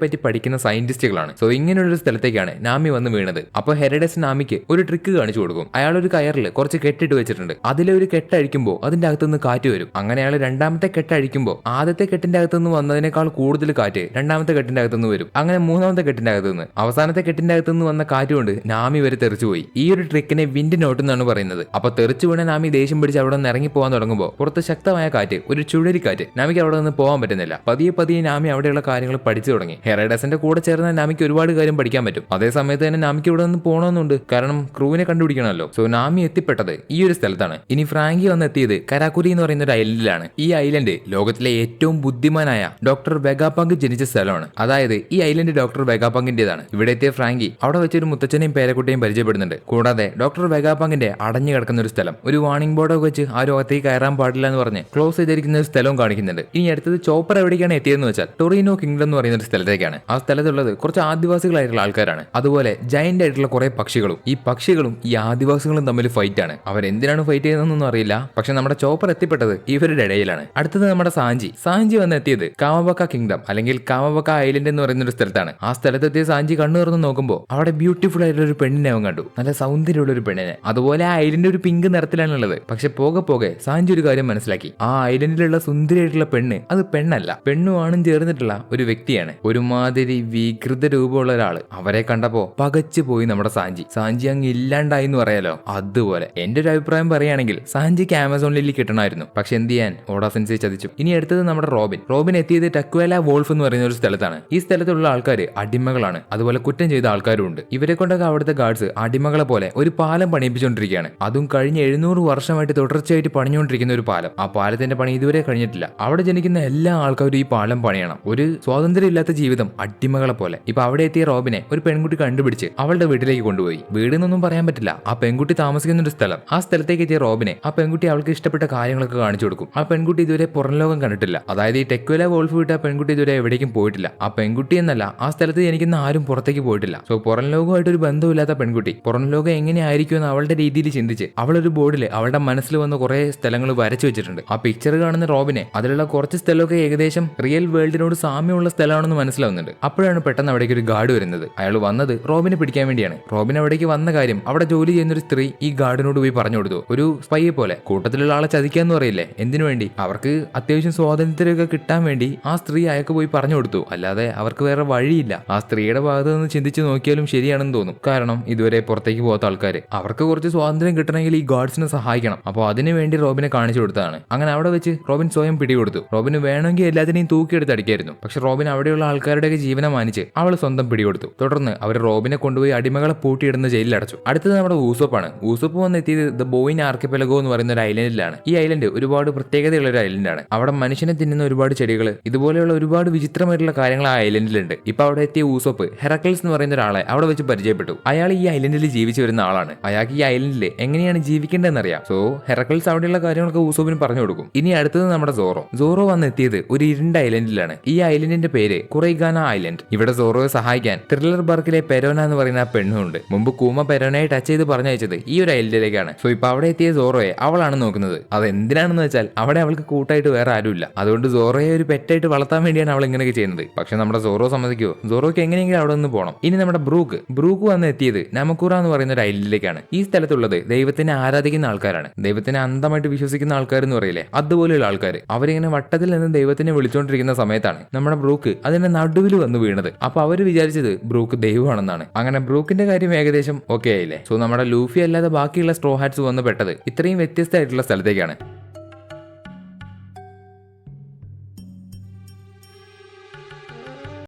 പറ്റി പഠിക്കുന്ന സയന്റിസ്റ്റുകളാണ്. സോ ഇങ്ങനെയുള്ള സ്ഥലത്തേക്കാണ് നാമി വന്ന് വീണത്. അപ്പൊ ഹെറേഡസ് നാമിക്ക് ഒരു ട്രിക്ക് കാണിച്ചു കൊടുക്കും. അയാൾ ഒരു കയറിൽ കുറച്ച് കെട്ടിട്ട് വെച്ചിട്ടുണ്ട്. അതിലെ ഒരു കെട്ടഴിക്കുമ്പോൾ അതിന്റെ അകത്തുനിന്ന് കാറ്റ് വരും. അങ്ങനെ അയാൾ രണ്ടാമത്തെ കെട്ടഴിക്കുമ്പോൾ ആദ്യത്തെ കെട്ടിന്റെ അകത്തുനിന്ന് വന്നതിനേക്കാൾ കൂടുതൽ കാറ്റ് രണ്ടാമത്തെ കെട്ടിന്റെ അകത്തുനിന്ന് വരും. അങ്ങനെ മൂന്നാമത്തെ കെട്ടിന്റെ അകത്തുനിന്ന് അവസാനത്തെ കെട്ടിന്റെ അകത്തുനിന്ന് വന്ന കാറ്റ് കൊണ്ട് നാമി വരെ തെറിച്ചുപോയി. ഈ ഒരു ട്രിക്കിനെ വിൻഡ് നോട്ട് എന്നാണ് പറയുന്നത്. അപ്പൊ തെറിച്ചു വീണ നാമി ദേഷ്യം പിടിച്ച് അവിടെ നിന്ന് ഇറങ്ങി പോകാൻ തുടങ്ങുമ്പോൾ പുറത്ത് ശക്തമായ കാറ്റ്, ഒരു ചുഴലിക്കാറ്റ്. നാമിക്ക് അവിടെ നിന്ന് പോകാൻ പറ്റുന്നില്ല. പതിയെ പതിയെ നാമി അവിടെയുള്ള കാര്യങ്ങൾ പഠിച്ചു തുടങ്ങി. ഹെറേഡസിന്റെ കൂടെ ചേർന്ന നാമിക്ക് ഒരുപാട് കാര്യം പഠിക്കാൻ പറ്റും. അതേ സമയത്ത് തന്നെ നാമിക്ക് ഇവിടെ നിന്ന് പോകണമെന്നുണ്ട്, കാരണം ക്രൂവിനെ കണ്ടുപിടിക്കണമല്ലോ. സോ നാമി എത്തിപ്പെട്ടത് ഈ ഒരു സ്ഥലത്താണ്. ഇനി ഫ്രാങ്കി വന്ന് എത്തിയത് കരാക്കുരി എന്ന് പറയുന്ന ഒരു ഐലൻഡിലാണ്. ഈ ഐലൻഡ് ലോകത്തിലെ ഏറ്റവും ബുദ്ധിമാനായ ഡോക്ടർ വെഗാപങ്ക് ജനിച്ച സ്ഥലമാണ്. അതായത് ഈ ഐലൻഡ് ഡോക്ടർ വെഗാപങ്കിന്റേതാണ്. ഇവിടെ എത്തിയ ഫ്രാങ്കി അവിടെ വെച്ചൊരു മുത്തച്ഛനെയും പേരക്കുട്ടിയും പരിചയപ്പെടുന്നുണ്ട്. കൂടാതെ ഡോക്ടർ വെഗാപങ്കിന്റെ അടഞ്ഞു കിടക്കുന്ന ഒരു സ്ഥലം, ഒരു വാർണിംഗ് ബോർഡൊക്കെ വെച്ച് ആ രോഗത്തേക്ക് കയറാൻ പാടില്ല എന്ന് പറഞ്ഞ് ക്ലോസ് ചെയ്തിരിക്കുന്ന ഒരു സ്ഥലവും കാണിക്കുന്നുണ്ട്. ഇനി അടുത്തത് ചോപ്പർ എവിടേക്കാണ് എത്തിയതെന്ന് വെച്ചാൽ ടൊറീനോ കിങ്ഡം എന്ന് പറയുന്ന ഒരു സ്ഥലത്തേക്കാണ്. ആ സ്ഥലത്തുള്ളത് കുറച്ച് ആദിവാസികളായിട്ടുള്ള ആൾക്കാരാണ്. അതുപോലെ ജയന്റ് ആയിട്ടുള്ള കുറെ പക്ഷികളും. ഈ പക്ഷികളും ഈ ആദിവാസികളും തമ്മിൽ ഫൈറ്റ് ആണ്. അവരെന്തിനാണ് ഫൈറ്റ് ചെയ്യുന്നതെന്നൊന്നും അറിയില്ല. പക്ഷെ നമ്മുടെ ചോപ്പർ എത്തിപ്പെട്ടത് ഇവരുടെ ഇടയിലാണ്. അടുത്തത് നമ്മുടെ സാഞ്ചി വന്നെത്തിയത് കാമബക്ക കിങ്ഡം അല്ലെങ്കിൽ കാമബക്ക ഐലൻഡ് എന്ന് പറയുന്ന ഒരു സ്ഥലത്താണ്. ആ സ്ഥലത്തെത്തിയ സാഞ്ചി കണ്ണു തുറന്ന് നോക്കുമ്പോൾ അവിടെ ബ്യൂട്ടിഫുൾ ആയിട്ടുള്ള ഒരു പെണ്ണിനെ അവൻ കണ്ടു. നല്ല സൗന്ദര്യമുള്ള ഒരു പെണ്ണിനെ. അതുപോലെ ആ ഐലൻഡ് ഒരു പിങ്ക് നിറത്തിലാണുള്ളത്. പക്ഷെ പോകെ പോകെ സാഞ്ചി ഒരു കാര്യം മനസ്സിലാക്കി. ആ ഐലൻഡിലുള്ള സുന്ദരിയായിട്ടുള്ള പെണ്ണ് അത് പെണ്ണല്ല, പെണ്ണും ആണും ചേർന്നിട്ടുള്ള ഒരു വ്യക്തിയാണ്. ഒരുമാതിരി വികൃത രൂപമുള്ള ഒരാള്. അവരെ കണ്ടപ്പോ പകച്ചു പോയി നമ്മുടെ സാഞ്ചി അങ്ങ് ഇല്ലാണ്ടായി എന്ന് പറയാലോ. അതുപോലെ എന്റെ ഒരു അഭിപ്രായം പറയുകയാണെങ്കിൽ സാഞ്ചിക്ക് ആമസോൺ ലില്ലി കിട്ടണമായിരുന്നു. പക്ഷെ എന്ത് ചെയ്യാൻ, ഓഡാ സെൻസൈ ചതിച്ചു. ഇനി അടുത്തത് നമ്മുടെ റോബിൻ എത്തിയത് ടക്വേല വോൾഫ് എന്ന് പറയുന്ന ഒരു സ്ഥലത്താണ്. ഈ സ്ഥലത്തുള്ള ആൾക്കാർ അടിമകളാണ്, അതുപോലെ കുറ്റം ചെയ്ത ആൾക്കാരും ഉണ്ട്. ഇവരെ കൊണ്ടൊക്കെ അവിടുത്തെ ഗാർഡ്സ് അടിമകളെ പോലെ ഒരു പാലം പണിയിപ്പിച്ചുകൊണ്ടിരിക്കുകയാണ്. അതും കഴിഞ്ഞ 700 വർഷമായിട്ട് തുടർച്ചയായിട്ട് പണിഞ്ഞുകൊണ്ടിരിക്കുന്ന ഒരു പാലം. ആ പാലത്തിന്റെ പണി ഇതുവരെ കഴിഞ്ഞിട്ടില്ല. അവിടെ ജനിക്കുന്ന എല്ലാ ആൾക്കാരും ഈ പാലം പണിയണം. ഒരു സ്വാതന്ത്ര്യം ഇല്ലാത്ത ജീവിതം, അടിമകളെ പോലെ. ഇപ്പൊ അവിടെ എത്തിയ റോബിനെ ഒരു പെൺകുട്ടി കണ്ടുപിടിച്ച് അവളുടെ വീട്ടിലേക്ക് കൊണ്ടുപോയി. വീടെന്നൊന്നും പറയാൻ പറ്റില്ല, ആ പെൺകുട്ടി താമസിക്കുന്ന ഒരു സ്ഥലം. ആ സ്ഥലത്തേക്ക് എത്തിയ റോബിനെ ആ പെൺകുട്ടി അവൾക്ക് ഇഷ്ടപ്പെട്ട കാര്യങ്ങളൊക്കെ കാണിച്ചു കൊടുക്കും. ആ പെൺകുട്ടി ഇതുവരെ പുറം ലോകം കണ്ടിട്ടില്ല. അതായത് ഈ ടെക്വേല വോൾഫ് വിട്ട് ആ പെൺകുട്ടി ഇതുവരെ എവിടേക്കും പോയിട്ടില്ല. ആ പെൺകുട്ടി എന്നല്ല, ആ സ്ഥലത്ത് ജനിക്കുന്ന ആരും പുറത്തേക്ക് പോയിട്ടില്ല. സോ പുറം ലോകമായിട്ട് ഒരു ബന്ധമില്ലാത്ത പെൺകുട്ടി പുറം ലോകം എങ്ങനെയായിരിക്കുമെന്ന് അവളുടെ രീതിയിൽ ചിന്തിച്ച് അവളൊരു ബോർഡിൽ അവളുടെ മനസ്സിൽ വന്ന് കുറെ സ്ഥലങ്ങൾ വരച്ചു വെച്ചിട്ടുണ്ട്. ആ പിക്ചർ കാണുന്ന റോബിനെ അതിലുള്ള കുറച്ച് സ്ഥലമൊക്കെ ഏകദേശം റിയൽ വേൾഡിനോട് സാമ്യമുള്ള സ്ഥലമാണെന്ന് മനസ്സിലാവുന്നുണ്ട്. അപ്പോഴാണ് പെട്ടെന്ന് അവിടേക്ക് ഒരു ഗാർഡ് വരുന്നത്. അയാൾ വന്നത് റോബിനെ പിടിക്കാൻ വേണ്ടിയാണ്. റോബിൻ അവിടേക്ക് വന്ന കാര്യം അവിടെ ജോലി ചെയ്യുന്ന ഒരു സ്ത്രീ ഈ ഗാർഡിനോട് പോയി പറഞ്ഞു കൊടുത്തു. ഒരു സ്പൈയെ പോലെ കൂട്ടത്തിലുള്ള ആളെ ചതിക്കാന്ന് പറയില്ലേ, എന്തിനു വേണ്ടി? അവർക്ക് അത്യാവശ്യം സ്വാതന്ത്ര്യമൊക്കെ കിട്ടാൻ വേണ്ടി ആ സ്ത്രീ അയാൾക്ക് പോയി പറഞ്ഞു കൊടുത്തു. അല്ലാതെ അവർക്ക് വേറെ വഴിയില്ല. ആ സ്ത്രീയുടെ ഭാഗത്ത് നിന്ന് ചിന്തിച്ച് നോക്കിയാലും ശരിയാണെന്ന് തോന്നും. കാരണം ഇതുവരെ പുറത്തേക്ക് പോകാത്ത ആൾക്കാർ, അവർക്ക് കുറച്ച് സ്വാതന്ത്ര്യം കിട്ടണമെങ്കിൽ ഈ ഗാർഡ്സിനെ സഹായിക്കണം. അപ്പോൾ അതിനു വേണ്ടി റോബിനെ കാണിച്ചു കൊടുത്തതാണ്. അങ്ങനെ അവിടെ വെച്ച് റോബിൻ സ്വയം പിടികൊടുത്തു. റോബിന് വേണമെങ്കിൽ എല്ലാത്തിനെയും തൂക്കിയെടുത്ത് അടിക്കായിരുന്നു. പക്ഷെ റോബിൻ അവിടെയുള്ള ആൾക്കാരുടെയൊക്കെ ജീവനെ മാനിച്ച് അവൾ സ്വന്തം പിടികൊടുത്തു. തുടർന്ന് അവർ റോബിനെ കൊണ്ടുപോയി അടിമകളെ പൂട്ടിയിടുന്ന ജയിലിൽ അടച്ചു. അടുത്തത് നമ്മുടെ ഊസോപ്പാണ്. ഊസോപ്പ് വന്നെത്തിയത് ദ ബോയിൻ ആർക്കിപ്പെലഗോ എന്ന് പറയുന്ന ഒരു ഐലൻഡിലാണ്. ഈ ഐലൻഡ് ഒരുപാട് പ്രത്യേകതയുള്ള ഒരു ഐലൻഡാണ്. അവിടെ മനുഷ്യനെ തിന്നുന്ന ഒരുപാട് ചെടികൾ, ഇതുപോലെയുള്ള ഒരുപാട് വിചിത്രമായിട്ടുള്ള കാര്യങ്ങൾ ആ ഐലൻഡിലുണ്ട്. ഇപ്പൊ അവിടെ എത്തിയ ഊസോപ്പ് ഹെറക്കിൾസ് എന്ന് പറയുന്ന ഒരാളെ അവിടെ വെച്ച് പരിചയപ്പെട്ടു. അയാൾ ഈ ഐലൻഡിൽ ജീവിച്ചു വരുന്ന ആളാണ്. അയാൾക്ക് ഈ ഐലൻഡിൽ എങ്ങനെയാണ് ജീവിക്കേണ്ടതെന്ന് അറിയാം. സോ ഹെറക്കിൾസ് അവിടെയുള്ള കാര്യങ്ങളൊക്കെ ഊസോപ്പിന് പറഞ്ഞു കൊടുക്കും. ഇനി അടുത്തത് നമ്മുടെ സോറോ വന്നെത്തിയത് ഒരു ഇരുണ്ട ഐലൻഡിലാണ്. ഈ ഐലൻഡിന്റെ പേര് കുറൈഗാന ഐലൻഡ്. ഇവിടെ സോറോയെ സഹായിക്കാൻ ത്രില്ലർ ബർക്കിലെ പെരോന എന്ന് പറയുന്ന ആ പെണ്ണുണ്ട്. മുമ്പ് കൂമ പെരോനയെ ടച്ച് ചെയ്ത് പറഞ്ഞയച്ചത് ഈ ഒരു ഐലൻഡിലേക്കാണ്. സോ ഇപ്പൊ അവിടെ എത്തിയ സോറോയെ അവളാണ് നോക്കുന്നത്. അത് എന്തിനാണെന്ന് വെച്ചാൽ അവിടെ അവൾക്ക് കൂട്ടായിട്ട് വേറെ ആരുമില്ല. അതുകൊണ്ട് സോറോയെ ഒരു പെറ്റായിട്ട് വളർത്താൻ വേണ്ടിയാണ് അവൾ ഇങ്ങനെയൊക്കെ ചെയ്യുന്നത്. പക്ഷെ നമ്മുടെ സോറോ സമ്മതിക്കുമോ? സോറോയ്ക്ക് എങ്ങനെയെങ്കിലും അവിടെ നിന്ന് പോകണം. ഇനി നമ്മുടെ ബ്രൂക്ക് വന്ന് എത്തിയത് നമക്കൂറ എന്ന് പറയുന്ന ഒരു ഐലൻഡിലേക്കാണ്. ഈ സ്ഥലത്തുള്ളത് ദൈവത്തിനെ ആരാധിക്കുന്ന ആൾക്കാരാണ്. ദൈവത്തിനെ അന്ധമായിട്ട് വിശ്വസിക്കുന്ന ആൾക്കാർ എന്ന് പറയില്ലേ, അതുപോലെയുള്ള ആൾക്കാർ. അവരിങ്ങനെ വട്ടത്തിൽ നിന്ന് ദൈവത്തിനെ വിളിച്ചുകൊണ്ടിരിക്കുന്ന സമയത്താണ് നമ്മുടെ ബ്രൂക്ക് അതിന്റെ നടുവിൽ വന്ന് വീണത്. അപ്പൊ അവർ വിചാരിച്ചത് ബ്രൂക്ക് ദൈവമാണെന്നാണ്. അങ്ങനെ ബ്രൂക്കിന്റെ കാര്യം ഏകദേശം ഓക്കെ ആയില്ലേ. സോ നമ്മുടെ ലൂഫി അല്ലാതെ ബാക്കിയുള്ള സ്ട്രോ ഹാറ്റ്സ് വന്ന് പെട്ടത് ഇത്രയും വ്യത്യസ്തമായിട്ടുള്ള സ്ഥലത്തേക്കാണ്.